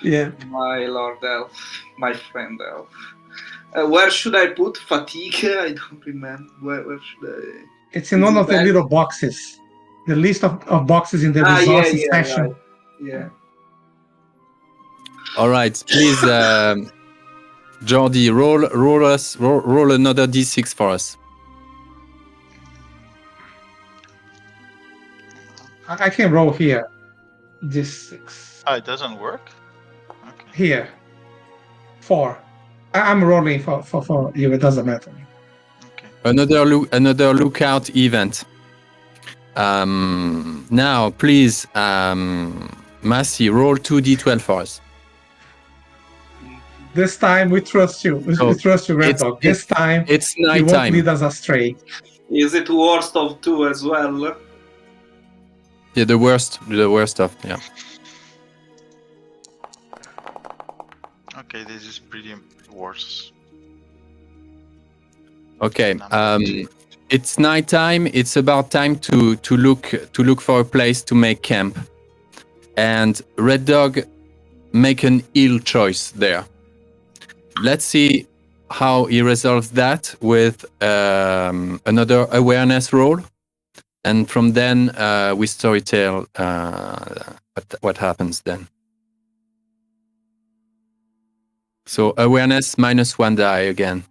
Speaker 3: Yeah,
Speaker 4: my Lord Elf, my friend Elf. Where should I put fatigue? I don't remember. Where should I?
Speaker 3: It's in one of the little boxes. The list of boxes in the resources section.
Speaker 4: Right. Yeah.
Speaker 1: All right, please, Jordi, roll another d6 for us.
Speaker 3: I can roll here. D6.
Speaker 2: Oh, it doesn't work? Okay.
Speaker 3: Here. 4. I'm rolling for you. It doesn't matter.
Speaker 2: Okay.
Speaker 1: Another lookout event. Now, please, Massey, roll 2d12 for us.
Speaker 3: This time we trust you. We trust you, Red Dog. This time
Speaker 1: it's
Speaker 3: you won't
Speaker 1: nighttime.
Speaker 3: lead us astray.
Speaker 4: Is it worst of 2 as well?
Speaker 1: Yeah, the worst of, yeah.
Speaker 2: Okay, this is pretty worse.
Speaker 1: Okay, it's nighttime. It's about time to look for a place to make camp, and Red Dog make an ill choice there. Let's see how he resolves that with another awareness roll, and from then we storytell what happens then. So awareness -1 die again.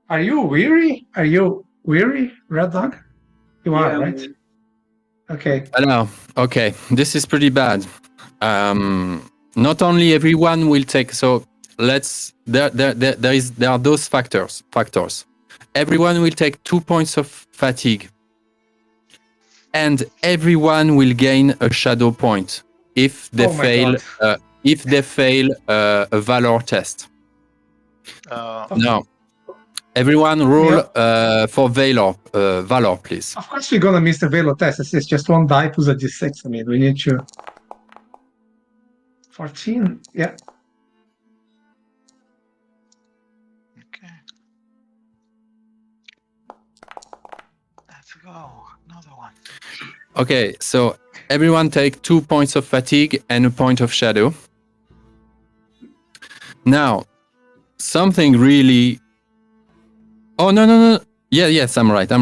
Speaker 3: Are you weary? Red Dog? You are, right? Okay.
Speaker 1: No, okay. This is pretty bad. Not only everyone will take. So there are those factors. Everyone will take 2 points of fatigue, and everyone will gain a shadow point if they fail. If they fail a valor test. No. Everyone roll for valor, please.
Speaker 3: Of course, we're gonna miss the valor test. It's just 1 die plus a d6. I mean, we need to. 14. Yeah.
Speaker 2: Okay. Let's go. Another one.
Speaker 1: Okay, so everyone take 2 points of fatigue and a point of shadow. Now, something really. Oh no! Yes, I'm right. I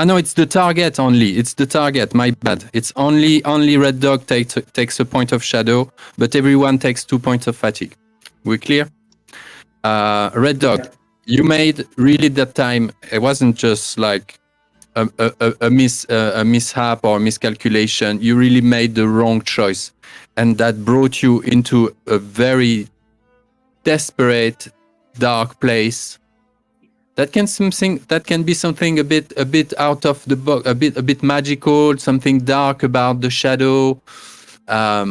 Speaker 1: know it's the target only. It's the target. My bad. It's only Red Dog takes a point of shadow, but everyone takes 2 points of fatigue. We clear? Red Dog, you made really that time. It wasn't just like a mishap or miscalculation. You really made the wrong choice, and that brought you into a very desperate, dark place. That can be something a bit out of the box, a bit magical, something dark about the shadow. I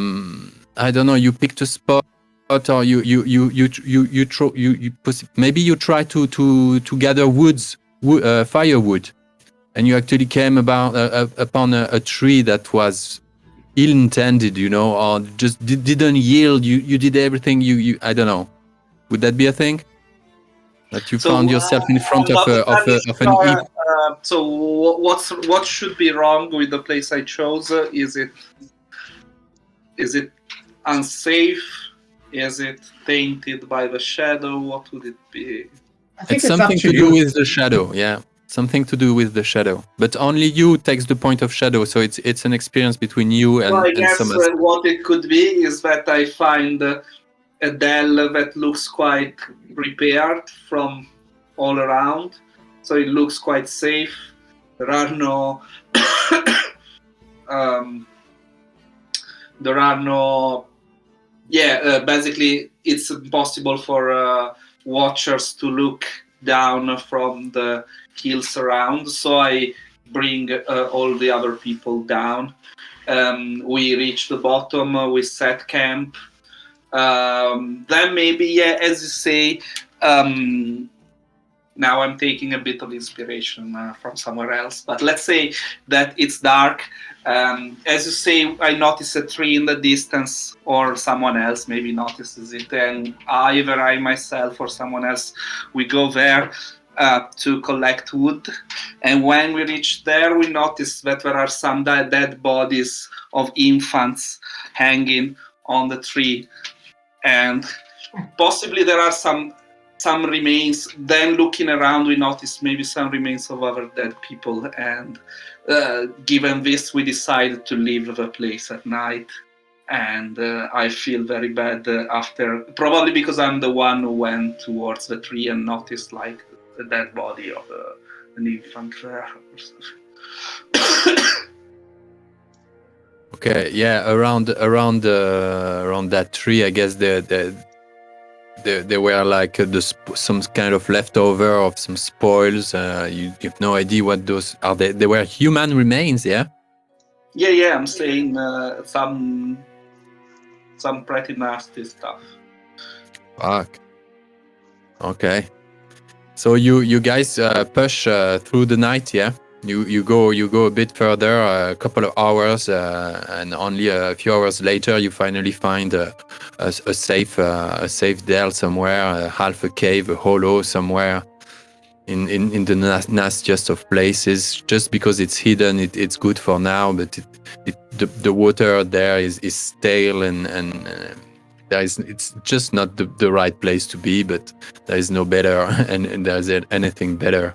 Speaker 1: don't know. You picked a spot, or maybe you try to gather firewood, and you actually came upon a tree that was ill-intended, or just didn't yield. You did everything. I don't know. Would that be a thing? That you found yourself in front of an.
Speaker 4: So what should be wrong with the place I chose? Is it unsafe? Is it tainted by the shadow? What would it be?
Speaker 1: It's something to do with the shadow. Yeah, something to do with the shadow. But only you takes the point of shadow, so it's an experience between you and.
Speaker 4: Well, I guess
Speaker 1: someone.
Speaker 4: What it could be is that I find a dell that looks quite repaired from all around, so it looks quite safe. there are no. Basically, it's impossible for watchers to look down from the hills around. So I bring all the other people down. We reach the bottom. We set camp. Then maybe, as you say. Now I'm taking a bit of inspiration from somewhere else, but let's say that it's dark. As you say, I notice a tree in the distance, or someone else maybe notices it, and either I myself or someone else, we go there to collect wood. And when we reach there, we notice that there are some dead bodies of infants hanging on the tree, and possibly there are some remains. Then looking around, we notice maybe some remains of other dead people, and given this, we decided to leave the place at night. And I feel very bad after, probably because I'm the one who went towards the tree and noticed like the dead body of an infant there or something.
Speaker 1: Okay, yeah, around that tree, I guess there were like some kind of leftover of some spoils. You have no idea what those are. They were human remains, yeah.
Speaker 4: Yeah. I'm saying some pretty nasty stuff.
Speaker 1: Fuck. Okay. So you guys push through the night, yeah. You go a bit further, a couple of hours, and only a few hours later, you finally find a safe dell somewhere, half a cave, a hollow somewhere in the nastiest of places. Just because it's hidden, it's good for now, but the water there is stale and it's just not the right place to be. But there is no better, and there's anything better.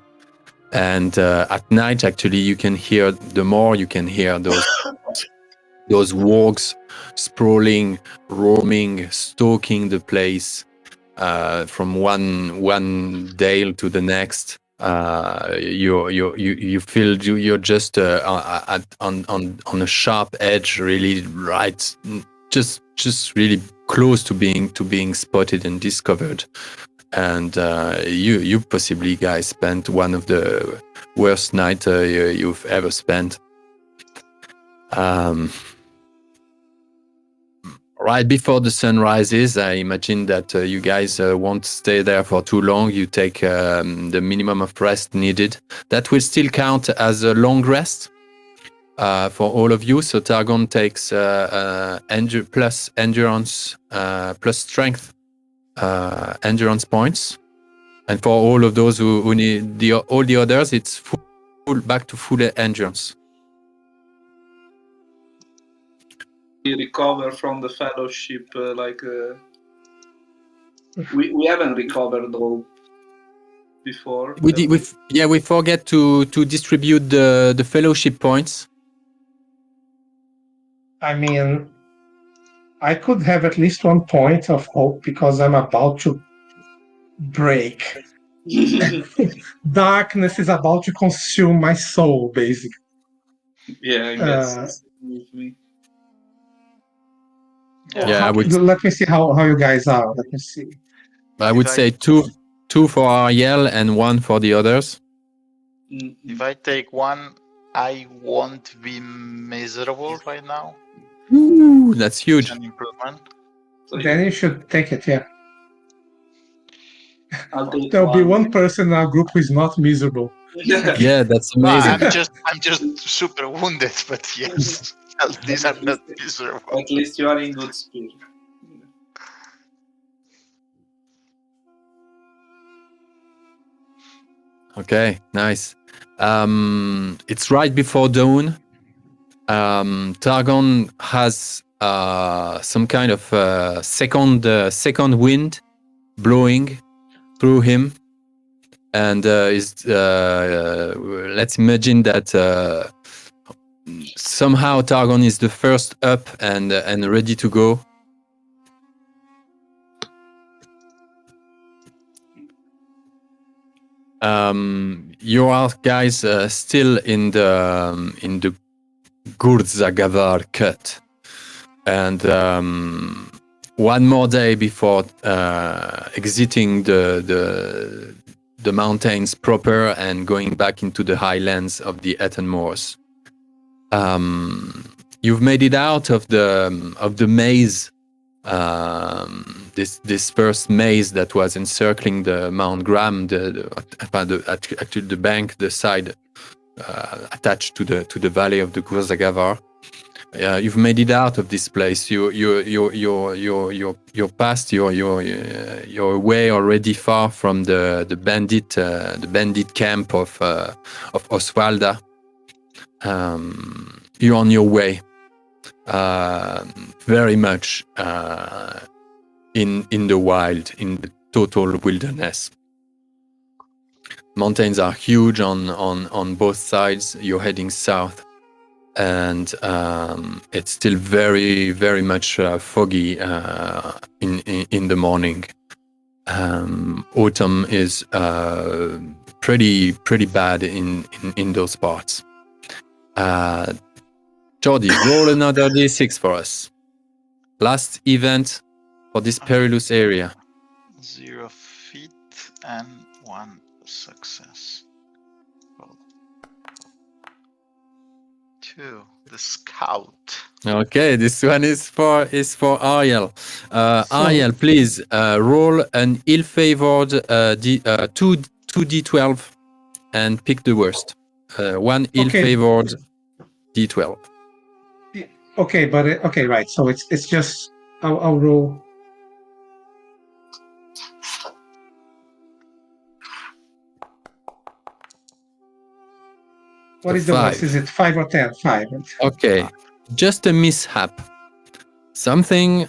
Speaker 1: And at night, actually, you can hear those wargs sprawling, roaming, stalking the place from one dale to the next. You feel you're just on a sharp edge, really, right? Just really close to being spotted and discovered. And you possibly, guys, spent one of the worst nights you've ever spent. Right before the sun rises, I imagine that you guys won't stay there for too long. You take the minimum of rest needed. That will still count as a long rest for all of you. So Targon takes plus endurance, plus strength endurance points. And for all of those who need all the others, it's back to full endurance.
Speaker 4: We recover from the fellowship, we haven't recovered all before.
Speaker 1: We forget to distribute the fellowship points.
Speaker 3: I mean, I could have at least 1 point of hope because I'm about to break. Darkness is about to consume my soul, basically.
Speaker 4: Yeah, I guess with me.
Speaker 1: Yeah,
Speaker 3: let me see how you guys are. Let me see.
Speaker 1: I would say two for Ariel and 1 for the others.
Speaker 2: If I take 1, I won't be miserable right now.
Speaker 1: Ooh, that's huge.
Speaker 2: An improvement.
Speaker 4: So
Speaker 3: then you should take it, yeah.
Speaker 4: There'll
Speaker 3: be one person in our group who is not miserable.
Speaker 1: Yeah, that's amazing.
Speaker 2: I'm just super wounded, but yes, these are not miserable.
Speaker 4: At least you are in good spirit.
Speaker 1: Okay, nice. It's right before dawn. Targon has some kind of second wind blowing through him, and let's imagine that somehow Targon is the first up and ready to go. You are guys still in the Gurzagavarr cut. And one more day before exiting the mountains proper and going back into the highlands of the Ettenmoors. You've made it out of the maze, this first maze that was encircling the Mount Graham, actually the bank, the side attached to the valley of the Gurzagavarr. You've made it out of this place. You're past. You're away already, far from the bandit camp of Oswalda. You're on your way, very much in the wild, in the total wilderness. Mountains are huge on both sides. You're heading south. And it's still very, very much foggy in the morning. Autumn is pretty bad in those parts. Jordi, roll another D6 for us. Last event for this perilous area.
Speaker 2: 0 feet and 1 success. Roll. 2. The scout.
Speaker 1: Okay, this one is for Ariel. Ariel, please roll an ill-favored 2d12 and pick the worst. One ill-favored d12.
Speaker 3: Okay, but right. So it's just I'll roll. What is the worst? Is it 5 or 10? 5.
Speaker 1: Okay, just a mishap. Something.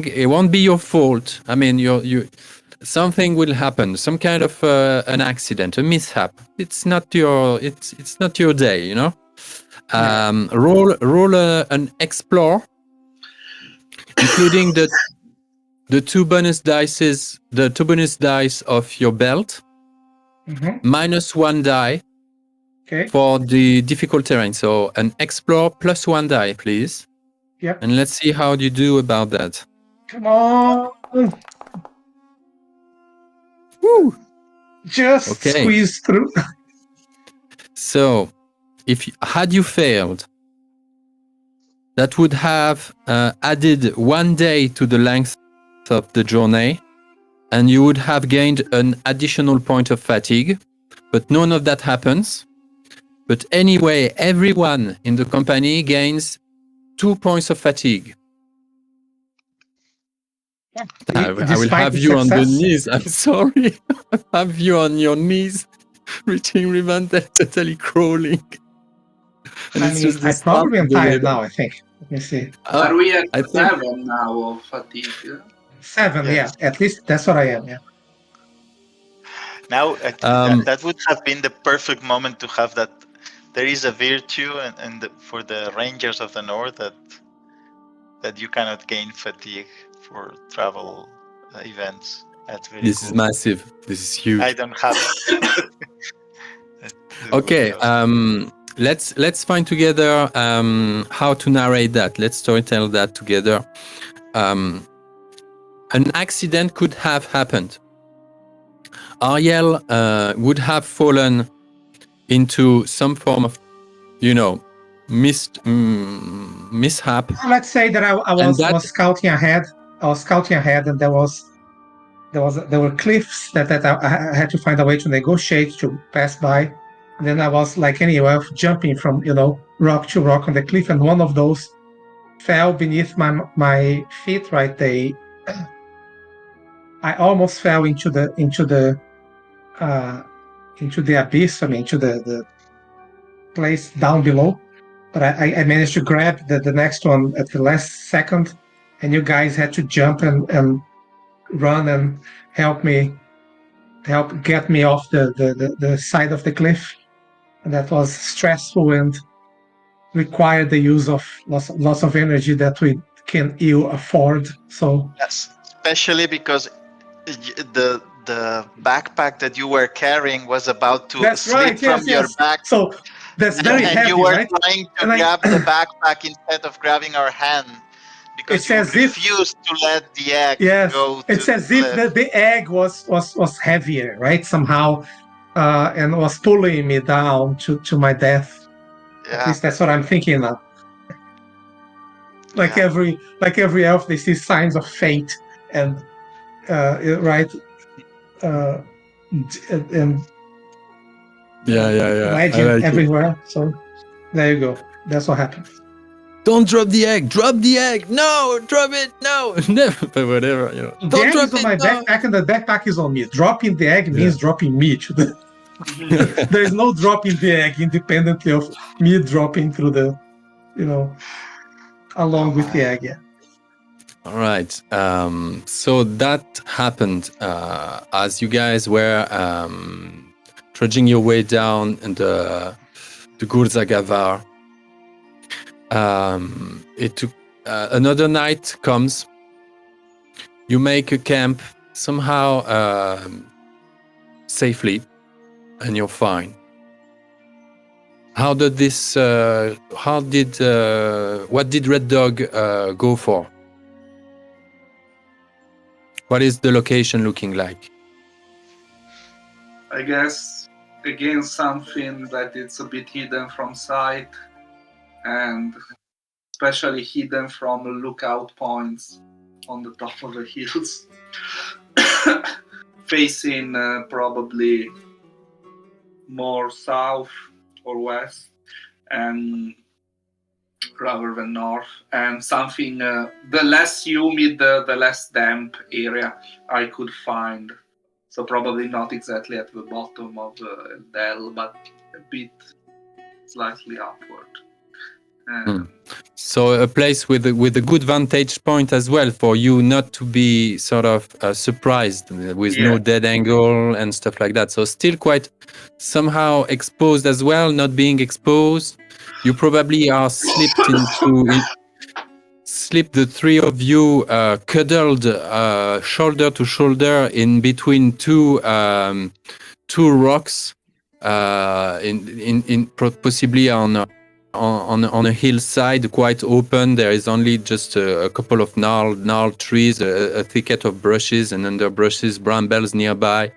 Speaker 1: It won't be your fault. I mean, something will happen. Some kind of an accident, a mishap. It's not your day, you know. Roll an explore, including the two bonus dice of your belt, minus 1 die.
Speaker 3: Okay.
Speaker 1: For the difficult terrain. So an explore plus 1 die, please.
Speaker 3: Yep.
Speaker 1: And let's see how you do about that.
Speaker 3: Come on.
Speaker 1: Woo!
Speaker 3: Just squeeze through.
Speaker 1: So, had you failed, that would have added 1 day to the length of the journey, and you would have gained an additional point of fatigue. But none of that happens. But anyway, everyone in the company gains 2 points of fatigue. I will have you on the knees. I'm sorry. I have you on your knees, reaching Rivendell, totally crawling.
Speaker 3: And I probably am tired now, I think. Let me see.
Speaker 4: Are we at 7 now of fatigue?
Speaker 3: 7, yes. Yeah. At least that's what I am, yeah.
Speaker 2: Now, that would have been the perfect moment to have that. There is a virtue for the Rangers of the North that you cannot gain fatigue for travel events. That's very
Speaker 1: This
Speaker 2: cool.
Speaker 1: is massive. This is huge.
Speaker 2: I don't have it.
Speaker 1: Okay, let's find together how to narrate that. Let's storytell that together. An accident could have happened. Ariel would have fallen into some form of, mishap.
Speaker 3: Let's say that I was scouting ahead. I was scouting ahead, and there were cliffs that I had to find a way to negotiate to pass by. And then I was like anywhere jumping from rock to rock on the cliff, and one of those fell beneath my feet. Right, I almost fell into the abyss. I mean, into the place down below. But I managed to grab the next one at the last second, and you guys had to jump and run and help get me off the side of the cliff. And that was stressful and required the use of lots of energy that we can ill afford. So
Speaker 2: yes, especially because the backpack that you were carrying was about to slip from your back.
Speaker 3: So that's very heavy,
Speaker 2: and you were
Speaker 3: right?
Speaker 2: trying to grab the backpack instead of grabbing our hand.
Speaker 3: it's as if
Speaker 2: refused to let the egg go.
Speaker 3: It's as if the egg was heavier, right? Somehow, and was pulling me down to my death.
Speaker 2: Yeah.
Speaker 3: At least that's what I'm thinking now. Like every elf, they see signs of fate, and right, and legend everywhere. So there you go. That's what happened.
Speaker 1: Don't drop the egg! Drop the egg! No! Drop it! No! Never! But whatever, you know.
Speaker 3: The
Speaker 1: Don't
Speaker 3: egg
Speaker 1: drop
Speaker 3: is on
Speaker 1: it,
Speaker 3: my
Speaker 1: no!
Speaker 3: backpack, and the backpack is on me. Dropping the egg means dropping me. There is no dropping the egg independently of me dropping through the, along with the egg. Yeah.
Speaker 1: All right. So that happened as you guys were trudging your way down the Gurzagavarr. It took another night comes. You make a camp somehow safely, and you're fine. What did Red Dog go for? What is the location looking like?
Speaker 4: I guess, again, something that it's a bit hidden from sight, and especially hidden from lookout points on the top of the hills, facing probably more south or west, and rather than north, and something the less humid, the less damp area I could find. So probably not exactly at the bottom of the dell, but a bit slightly upward.
Speaker 1: So a place with a good vantage point as well for you not to be sort of surprised with no dead angle and stuff like that. So still quite somehow exposed as well, not being exposed. You probably are slipped the three of you cuddled shoulder to shoulder in between two rocks possibly on a hillside, quite open. There is only just a couple of gnarled trees, a thicket of brushes and underbrushes, brambles nearby.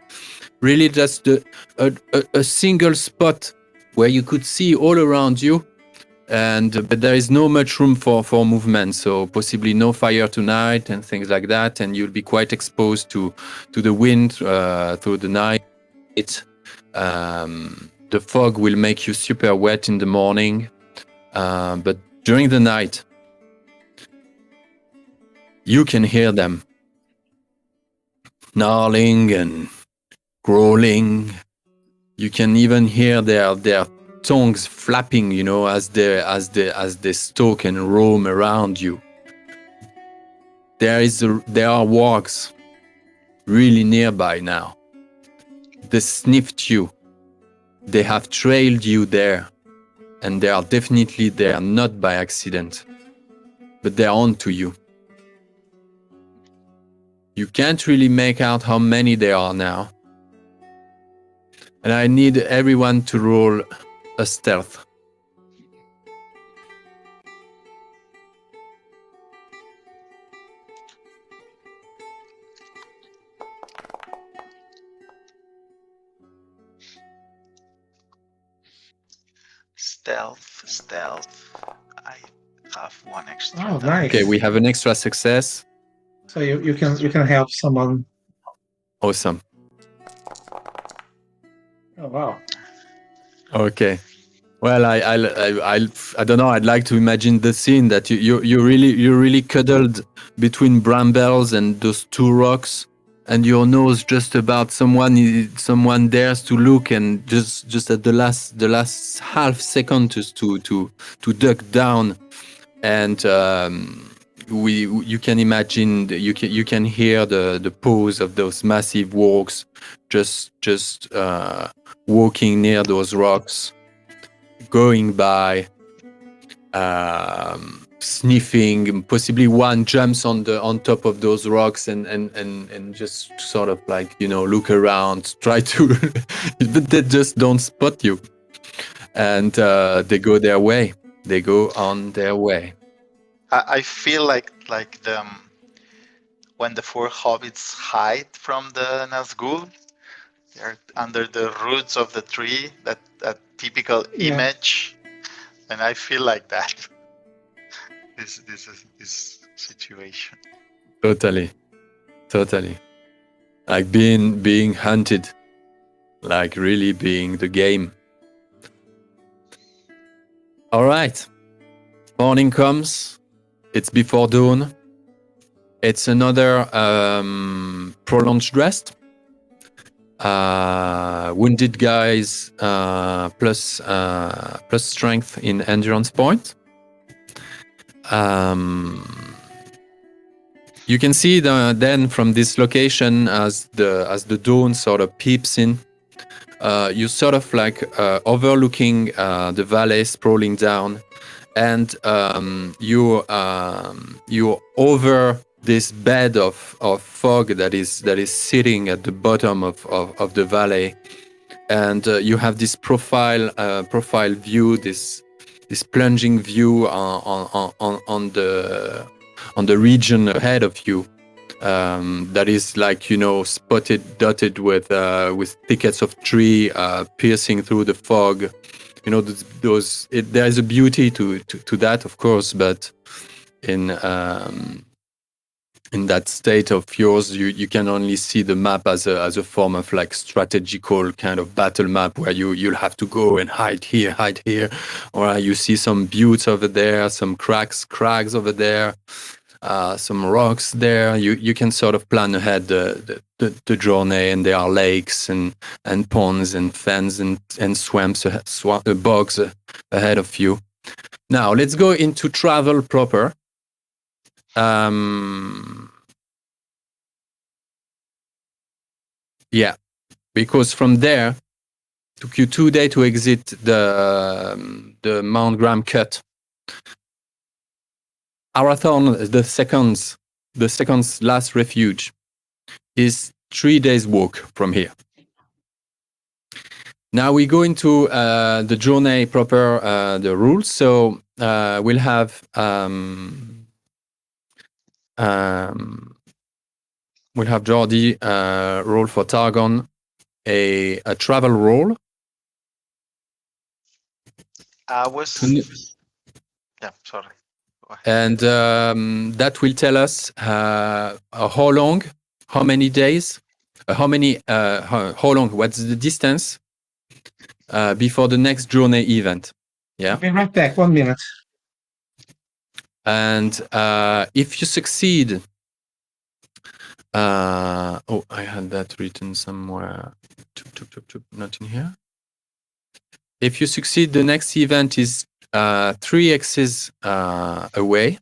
Speaker 1: Really just a single spot where you could see all around you, but there is no much room for movement, so possibly no fire tonight and things like that, and you'll be quite exposed to the wind through the night. The fog will make you super wet in the morning. But during the night, you can hear them gnarling and growling. You can even hear their tongues flapping, as they stalk and roam around you. There are wargs really nearby now. They sniffed you. They have trailed you there. And they are definitely there, not by accident, but they're on to you. You can't really make out how many there are now. And I need everyone to roll a stealth.
Speaker 2: Stealth. I have one extra.
Speaker 3: Oh, nice.
Speaker 1: Okay, we have an extra success.
Speaker 3: So you can help someone.
Speaker 1: Awesome.
Speaker 3: Oh wow.
Speaker 1: Okay. Well, I don't know. I'd like to imagine the scene that you really cuddled between brambles and those two rocks, and your nose just about someone dares to look, and just at the last half second just to duck down, and you can imagine you can hear the paws of those massive wargs just walking near those rocks, going by, sniffing. Possibly one jumps on top of those rocks and just sort of like, look around, try to, but they just don't spot you, and they go their way. They go on their way.
Speaker 2: I feel like like the when the four hobbits hide from the Nazgul. They're under the roots of the tree. That typical image, and I feel like that. This situation.
Speaker 1: Totally. Like being hunted, like really being the game. All right. Morning comes. It's before dawn. It's another prolonged rest. Wounded guys plus strength in endurance point. You can see then from this location as the dawn sort of peeps in. You sort of like overlooking the valley sprawling down, and you're over this bed of fog that is sitting at the bottom of the valley, and you have this profile view, this plunging view on the region ahead of you. That is like, dotted with thickets of tree piercing through the fog. There is a beauty to that, of course, but in that state of yours, you can only see the map as a form of like strategical kind of battle map where you'll have to go and hide here, or you see some buttes over there, some crags over there. Some rocks there. You can sort of plan ahead the journey, and there are lakes and ponds and fens and swamps, bogs ahead of you. Now let's go into travel proper. Yeah, because from there took you 2 days to exit the Mount Graham cut. Arathorn, the second's last refuge, is 3 days walk from here. Now we go into the journey proper, the rules. So we'll have Jordi roll for Targon a travel roll.
Speaker 2: Sorry.
Speaker 1: And that will tell us how long, how many days, how long, what's the distance before the next journey event. Yeah.
Speaker 3: I'll be right back. 1 minute.
Speaker 1: And if you succeed, I had that written somewhere. Not in here. If you succeed, the next event is 3 X's away.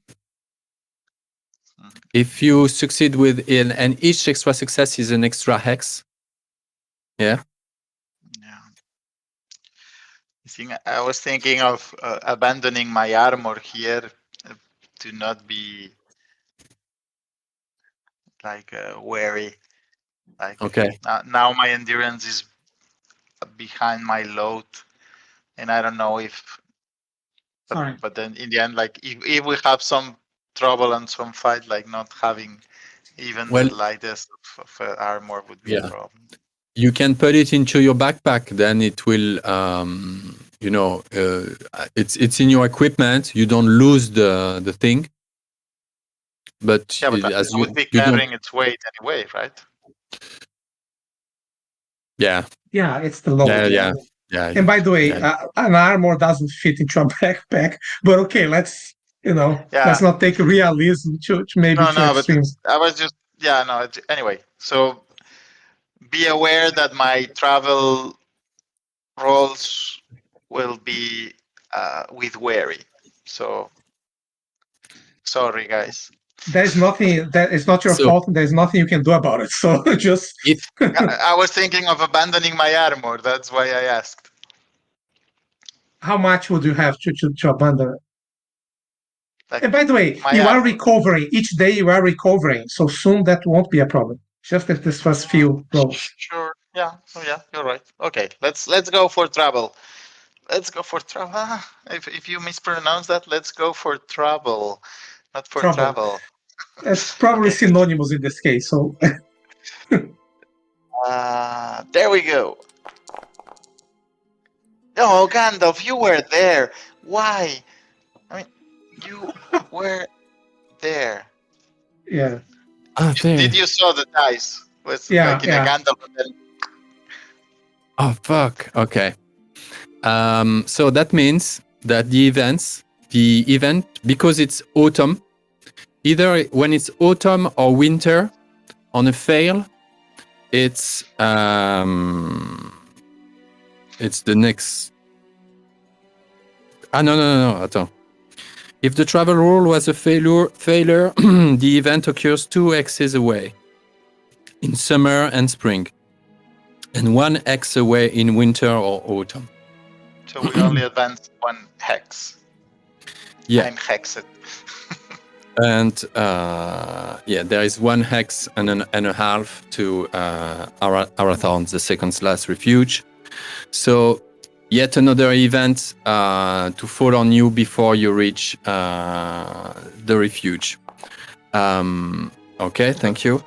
Speaker 1: If you succeed and each extra success is an extra hex. Yeah.
Speaker 2: I was thinking of abandoning my armor here to not be like wary. Like,
Speaker 1: okay.
Speaker 2: Now my endurance is behind my load, and I don't know if. But then in the end, like if we have some trouble and some fight, like not having even the lightest of armor would be a problem.
Speaker 1: You can put it into your backpack. Then it will, it's in your equipment. You don't lose the thing. But
Speaker 2: as you would be carrying its weight anyway, right?
Speaker 1: Yeah.
Speaker 3: Yeah, it's the load.
Speaker 1: Yeah.
Speaker 3: And by the way, an armor doesn't fit into a backpack. But okay, let's not take realism to maybe to extremes.
Speaker 2: But I was just anyway. So be aware that my travel rolls will be with wary. So sorry, guys.
Speaker 3: There's nothing that is not your fault. There's nothing you can do about it. So just.
Speaker 2: I was thinking of abandoning my armor. That's why I asked.
Speaker 3: How much would you have to abandon it? And by the way, you are recovering. Each day you are recovering. So soon that won't be a problem. Just if this first few rolls.
Speaker 2: Sure. Yeah. Oh, yeah. You're right. Okay. Let's go for travel. Let's go for travel. If you mispronounce that, let's go for trouble, not for travel.
Speaker 3: It's probably synonymous in this case. So
Speaker 2: there we go. Oh, Gandalf, you were there. Why? I mean, you were there.
Speaker 3: yeah,
Speaker 2: Did you saw the dice? Was like in a Gandalf?
Speaker 1: Oh fuck. Okay. So that means that the event, because it's autumn, either when it's autumn or winter, on a fail, it's the next. No. Attends. If the travel roll was a failure, the event occurs 2 X's away in summer and spring, and 1 X away in winter or autumn.
Speaker 2: So we only advanced 1 hex.
Speaker 1: Yeah.
Speaker 2: I'm hexed.
Speaker 1: And there is 1 hex and a half to Arathorn, the second last refuge. So yet another event to fall on you before you reach the refuge. Okay, thank you.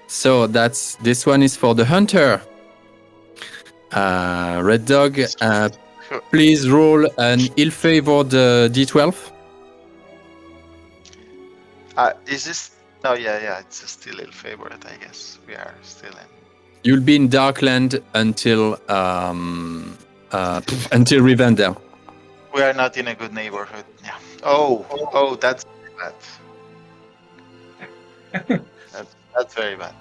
Speaker 1: So this one is for the hunter. Red Dog, please roll an ill-favored D12.
Speaker 2: Is this? No, yeah. It's still ill-favored, I guess. We are still in.
Speaker 1: You'll be in Darkland until Rivendell.
Speaker 2: We are not in a good neighborhood. Yeah. Oh, that's bad. That's very bad.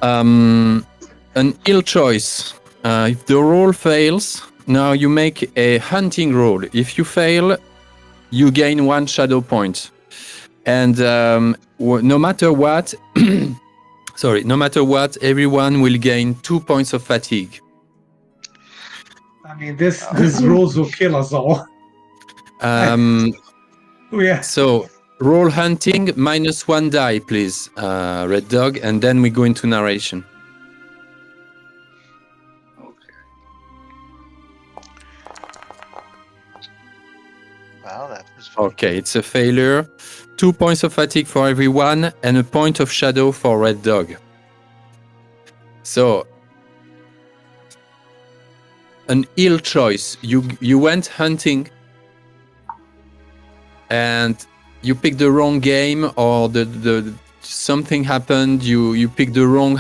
Speaker 1: An ill choice. If the roll fails, now you make a hunting roll. If you fail, you gain 1 shadow point. And no matter what, everyone will gain 2 points of fatigue.
Speaker 3: I mean, this rules will kill us all. Yeah.
Speaker 1: So roll hunting -1 die, please, Red Dog, and then we go into narration.
Speaker 2: Wow, that was
Speaker 1: Okay, it's a failure. 2 points of fatigue for everyone and a point of shadow for Red Dog. So, an ill choice. You went hunting and you picked the wrong game, or the something happened. You picked the wrong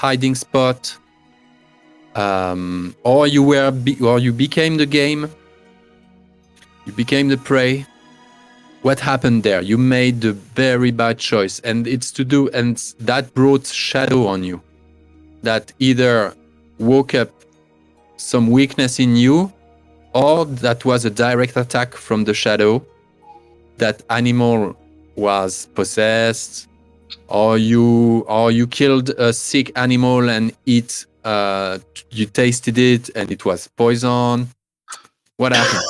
Speaker 1: hiding spot, or you became the game. You became the prey. What happened there? You made the very bad choice, and that brought shadow on you. That either woke up some weakness in you, or that was a direct attack from the shadow. That animal was possessed, or you killed a sick animal and you tasted it and it was poison. What happened?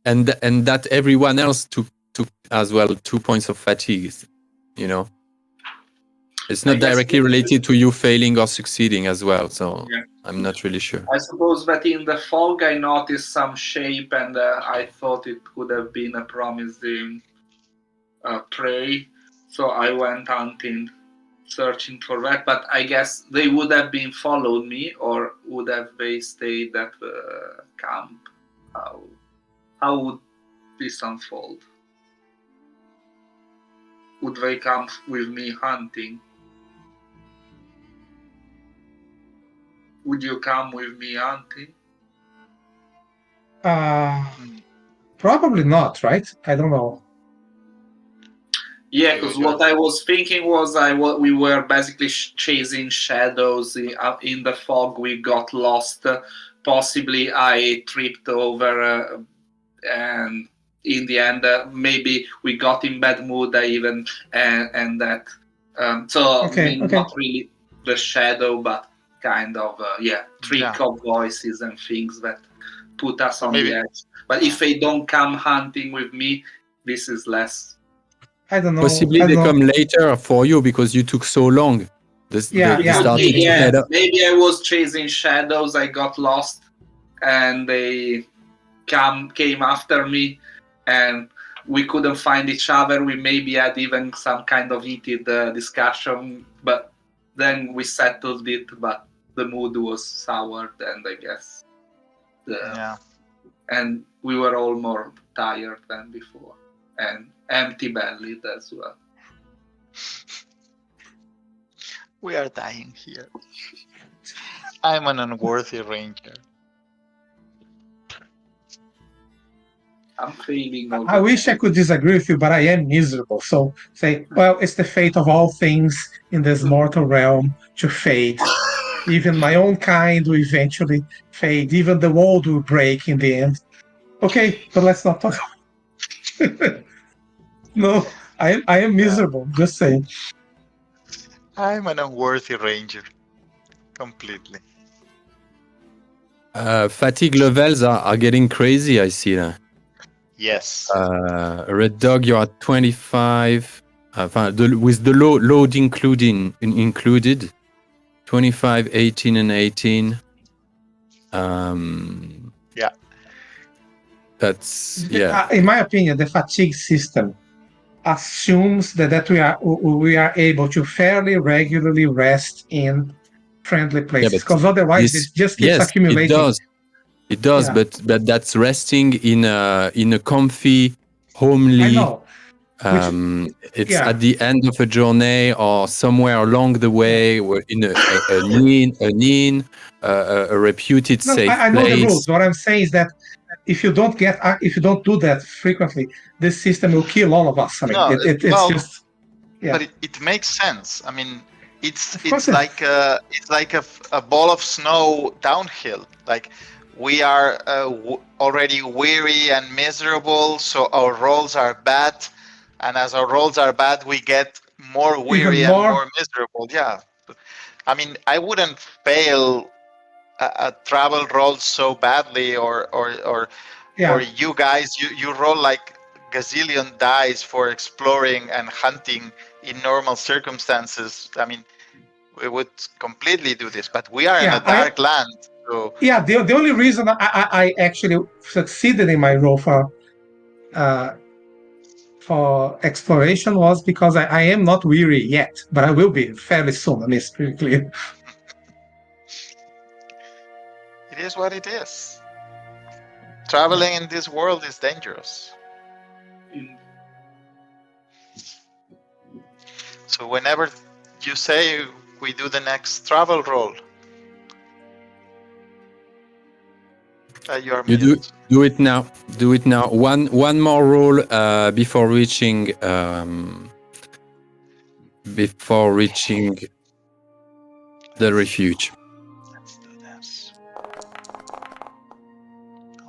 Speaker 1: And that everyone else took as well 2 points of fatigue. You know, it's not directly related to you failing or succeeding as well. So yeah. I'm not really sure.
Speaker 4: I suppose that in the fog I noticed some shape, and I thought it could have been a promising prey. So I went hunting, searching for that. But I guess they would have been followed me, or would have they stayed at the camp? How would this unfold? Would they come with me hunting? Would you come with me hunting?
Speaker 3: Probably not, right? I don't know.
Speaker 4: Yeah, because what I was thinking was we were basically chasing shadows in the fog. We got lost. Possibly I tripped over, and in the end, maybe we got in bad mood. And that. Not really the shadow, but kind of trick of voices and things that put us on the edge. But if they don't come hunting with me, this is less.
Speaker 3: I don't know.
Speaker 1: Possibly they come later for you because you took so long.
Speaker 4: Maybe I was chasing shadows. I got lost, and they came after me, and we couldn't find each other. We maybe had even some kind of heated discussion, but then we settled it. But the mood was soured, and I guess, and we were all more tired than before, and empty-bellied as well.
Speaker 2: We are dying here. I'm an unworthy ranger.
Speaker 4: I'm failing.
Speaker 3: I wish I could disagree with you, but I am miserable. So say, well, it's the fate of all things in this mortal realm to fade. Even my own kind will eventually fade. Even the world will break in the end. Okay, but let's not talk. No, I am miserable. Just saying.
Speaker 2: I'm an unworthy ranger. Completely.
Speaker 1: Fatigue levels are getting crazy, I see that.
Speaker 2: Yes.
Speaker 1: Red Dog, you're at 25. With the load included. 25, 18, and 18.
Speaker 2: Yeah.
Speaker 1: That's,
Speaker 3: In my opinion, the fatigue system assumes that we are able to fairly regularly rest in friendly places, because otherwise it just keeps accumulating.
Speaker 1: It does, but that's resting in a comfy, homely.
Speaker 3: I know.
Speaker 1: It's at the end of a journey or somewhere along the way, in an inn, a reputed safe place.
Speaker 3: I know the rules. What I'm saying is that if you don't do that frequently, this system will kill all of us. I mean, it's just. Yeah.
Speaker 2: But it makes sense. I mean, it's like a ball of snow downhill. Like, we are already weary and miserable, so our rolls are bad. And as our rolls are bad, we get more weary and more miserable. Yeah. I mean, I wouldn't fail a travel roll so badly, or you guys, you roll like gazillion dice for exploring and hunting in normal circumstances. I mean, we would completely do this, but we are in a dark land. So.
Speaker 3: Yeah, the only reason I actually succeeded in my roll for exploration was because I am not weary yet, but I will be fairly soon. I mean, it's pretty clear.
Speaker 2: It is what it is. Traveling in this world is dangerous. So whenever you say we do the next travel roll,
Speaker 1: you do it now. Do it now. One more roll before reaching the refuge.
Speaker 2: Let's do this.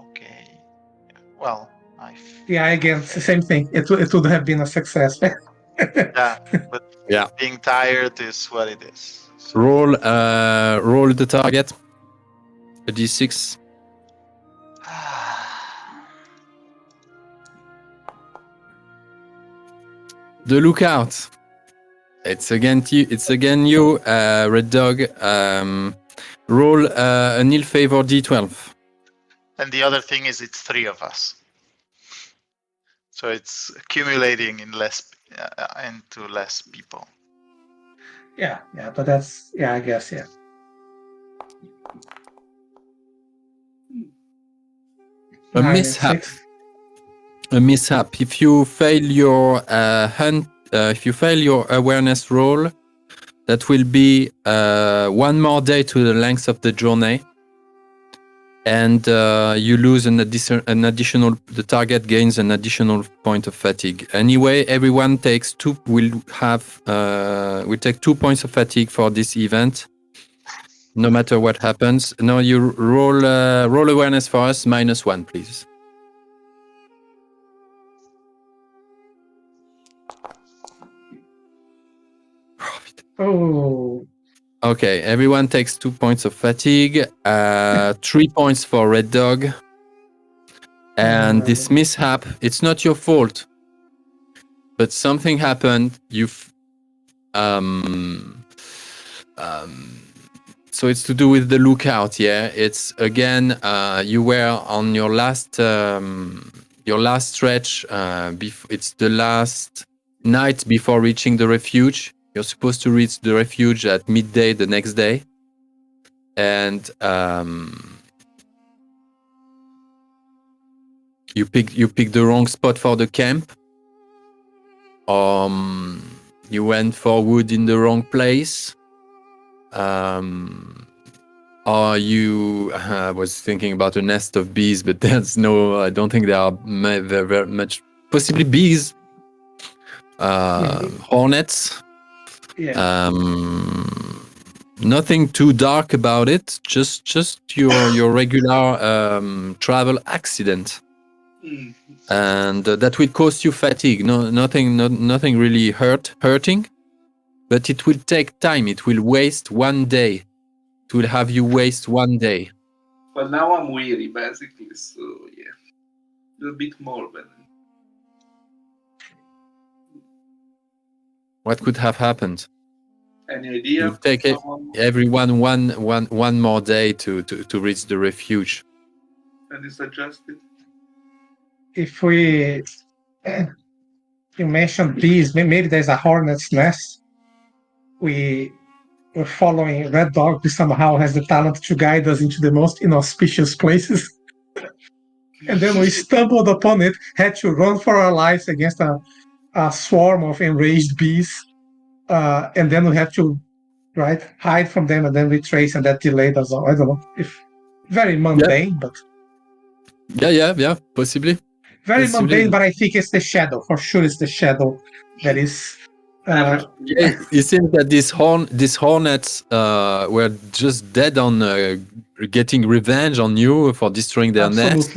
Speaker 2: Okay. Well,
Speaker 3: again, it's the same thing. It would have been a success.
Speaker 2: Yeah, but being tired is what it is.
Speaker 1: So. Roll the target. A d6. The lookout. It's again you, Red Dog. Roll an ill favor d12.
Speaker 2: And the other thing is, it's 3 of us, so it's accumulating into less people.
Speaker 3: Yeah, but that's I guess
Speaker 1: A mishap. If you fail your if you fail your awareness roll, that will be one more day to the length of the journey, and you lose an additional. The target gains an additional point of fatigue. Anyway, everyone takes 2. Will take 2 points of fatigue for this event, no matter what happens. Now you roll awareness for us, -1, please.
Speaker 3: Oh.
Speaker 1: Okay, everyone takes 2 points of fatigue. 3 points for Red Dog. And this mishap, it's not your fault, but something happened. So it's to do with the lookout. Yeah, it's again. You were on your last stretch. It's the last night before reaching the refuge. You're supposed to reach the refuge at midday the next day, and you pick the wrong spot for the camp. You went for wood in the wrong place. Or you was thinking about a nest of bees, but there's no. I don't think there are very much. Possibly bees, hornets.
Speaker 3: Yeah.
Speaker 1: Nothing too dark about it. Just your regular travel accident, and that will cause you fatigue. No, nothing really hurting, but it will take time. It will waste one day. It will have you waste one day.
Speaker 4: But now I'm weary, basically. So yeah, a little bit more. But
Speaker 1: what could have happened?
Speaker 4: Any idea?
Speaker 1: It would take everyone one more day to reach the refuge.
Speaker 4: And you suggested?
Speaker 3: If you mentioned bees, maybe there's a hornet's nest. We're following Red Dog, who somehow has the talent to guide us into the most inauspicious places. And then we stumbled upon it, had to run for our lives against a swarm of enraged bees. And then we have to hide from them and then retrace, and that delayed us all. I don't know if very mundane, but
Speaker 1: yeah, possibly.
Speaker 3: Very mundane, but I think it's the shadow. For sure, it's the shadow that is.
Speaker 1: It seems that these hornets were just dead on getting revenge on you for destroying their nest,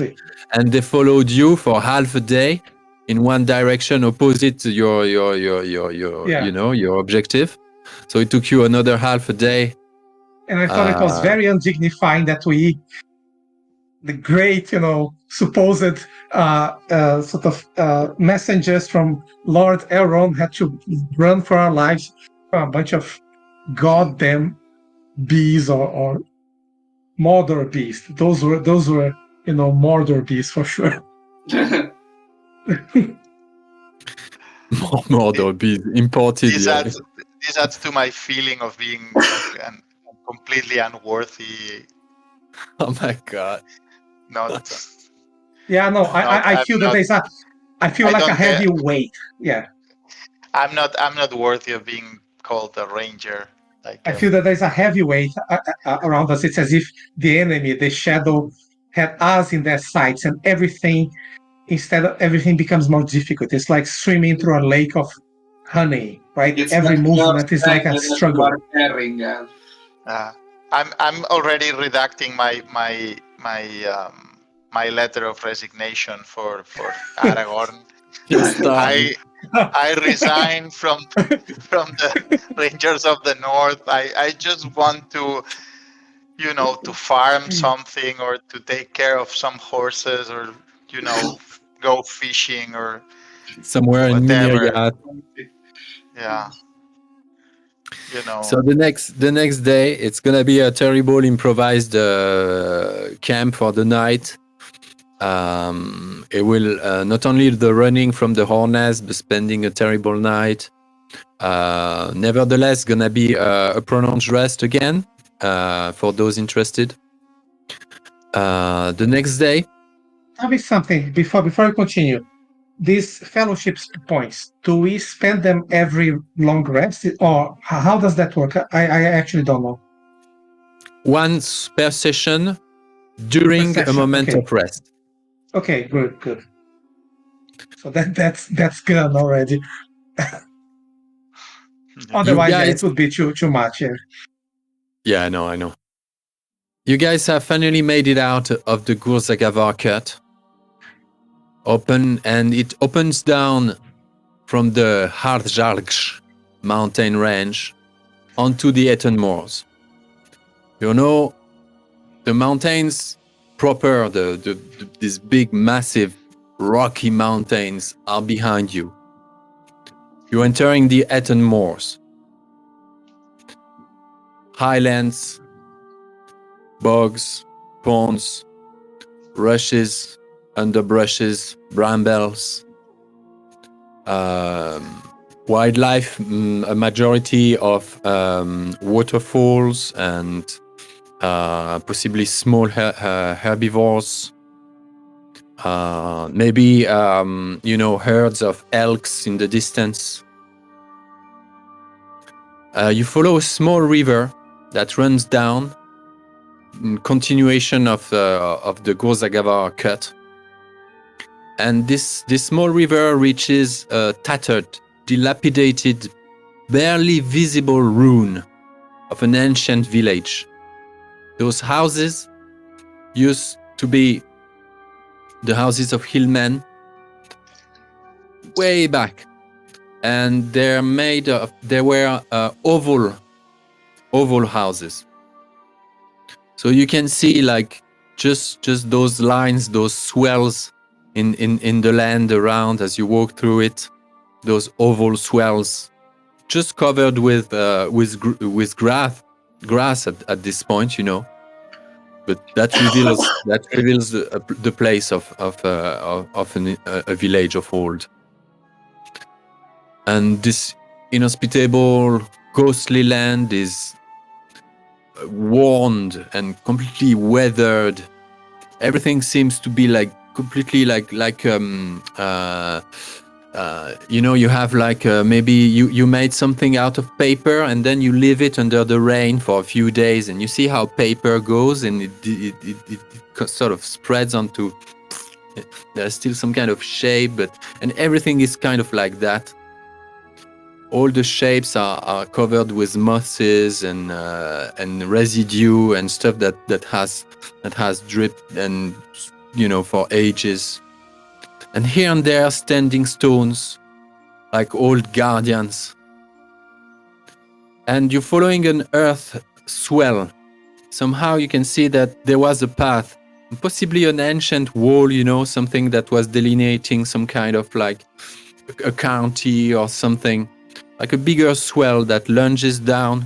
Speaker 1: and they followed you for half a day in one direction opposite to your your objective. So it took you another half a day.
Speaker 3: And I thought it was very undignifying that the great, supposed sort of messengers from Lord Elrond had to run for our lives from a bunch of goddamn bees or Mordor bees. Those were Mordor bees for sure.
Speaker 1: Mordor bees imported.
Speaker 2: This adds to my feeling of being completely unworthy.
Speaker 1: Oh my god.
Speaker 3: I feel that there's I feel like a heavy weight. Yeah.
Speaker 2: I'm not worthy of being called a ranger.
Speaker 3: I feel that there's a heavy weight around us. It's as if the enemy, the shadow, had us in their sights, and everything becomes more difficult. It's like swimming through a lake of honey, right? Every movement is like a struggle.
Speaker 2: I'm already redacting my letter of resignation for Aragorn. I resign from the Rangers of the North. I just want to farm something or to take care of some horses or go fishing or
Speaker 1: somewhere
Speaker 2: whatever.
Speaker 1: In Moria.
Speaker 2: Yeah.
Speaker 1: So the next day, it's gonna be a terrible improvised camp for the night. It will not only the running from the hornets, but spending a terrible night. Nevertheless, gonna be a pronounced rest again for those interested. The next day.
Speaker 3: Tell me something before we continue. These fellowships points, do we spend them every long rest, or how does that work? I actually don't know.
Speaker 1: Once per session during a moment of rest.
Speaker 3: Okay, good. So that's good already. Otherwise, it would be too much.
Speaker 1: Yeah, I know. You guys have finally made it out of the Gurzagavarr cut. It opens down from the Hardjargsh mountain range onto the Ettenmoors. The mountains proper, these big, massive, rocky mountains are behind you. You're entering the Ettenmoors. Highlands, bogs, ponds, rushes, underbrushes, brambles, wildlife, a majority of waterfalls and possibly small herbivores. Maybe herds of elks in the distance. You follow a small river that runs down in continuation of the Gurzagavarr cut, and this small river reaches a tattered, dilapidated, barely visible ruin of an ancient village. Those houses used to be the houses of hillmen way back, and they were oval houses. So you can see like just those lines, those swells in the land around as you walk through it, those oval swells, just covered with grass at this point, But that reveals the place of a village of old. And this inhospitable, ghostly land is worn and completely weathered. Everything seems to be like completely you have like maybe you made something out of paper and then you leave it under the rain for a few days, and you see how paper goes and it sort of spreads onto. There's still some kind of shape, and everything is kind of like that. All the shapes are covered with mosses and residue and stuff that has dripped and for ages. And here and there standing stones like old guardians. And you're following an earth swell. Somehow you can see that there was a path, possibly an ancient wall, something that was delineating some kind of like a county or something. Like a bigger swell that lunges down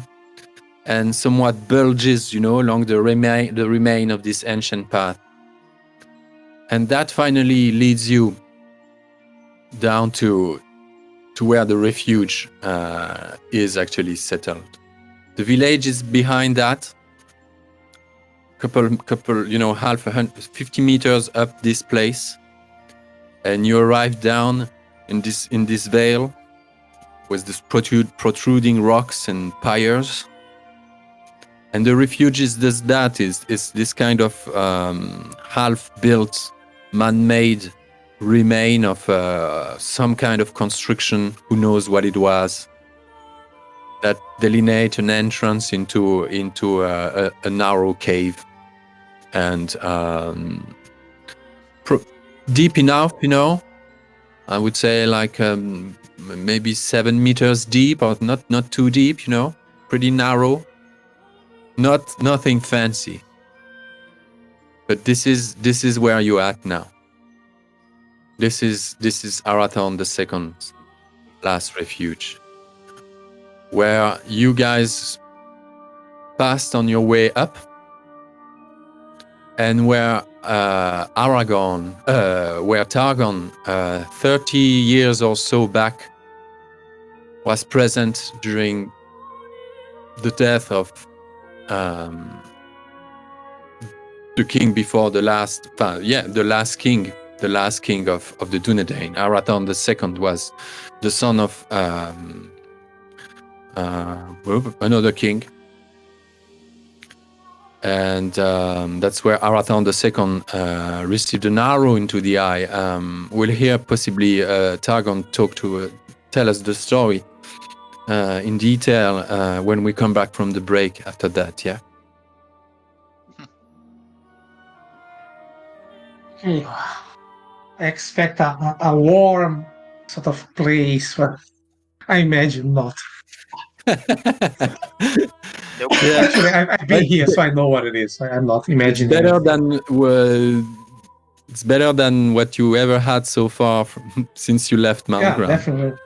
Speaker 1: and somewhat bulges, along the remain of this ancient path. And that finally leads you down to where the refuge is actually settled. The village is behind that. Couple, 50 meters up this place, and you arrive down in this vale with this protruding rocks and pyres. And the refuge is this kind of half-built, man-made remain of some kind of construction. Who knows what it was? That delineate an entrance into a narrow cave, and deep enough, I would say like maybe 7 meters deep, or not too deep, pretty narrow. Nothing fancy. But this is where you're at now. This is Arathorn II's last refuge, where you guys passed on your way up, and where Targon 30 years or so back was present during the death of the king before the last king of the Dunedain. Arathorn II was the son of another king. And that's where Arathorn II received an arrow into the eye. We'll hear possibly Targon tell us the story in detail when we come back from the break after that, yeah?
Speaker 3: I expect a warm sort of place, but I imagine not. Actually, I've been here, so I know what it is. I'm not imagining.
Speaker 1: It's better than what you ever had so far since you left Mount Gram.
Speaker 3: Definitely.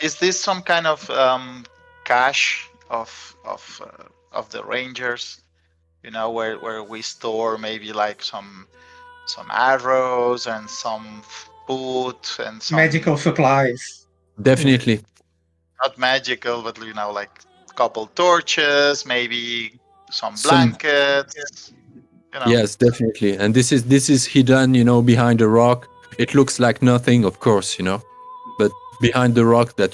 Speaker 2: Is this some kind of cache of the Rangers you know, where we store maybe like some arrows and some food and some
Speaker 3: Magical supplies.
Speaker 1: Definitely.
Speaker 2: not magical, but you know, like couple torches, maybe some
Speaker 1: Some
Speaker 2: blankets, you know.
Speaker 1: Yes, definitely. And this is hidden, behind a rock. It looks like nothing, of course, but behind the rock that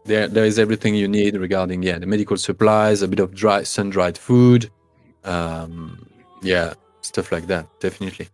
Speaker 1: there is everything you need regarding the medical supplies, a bit of sun dried food, stuff like that. Definitely.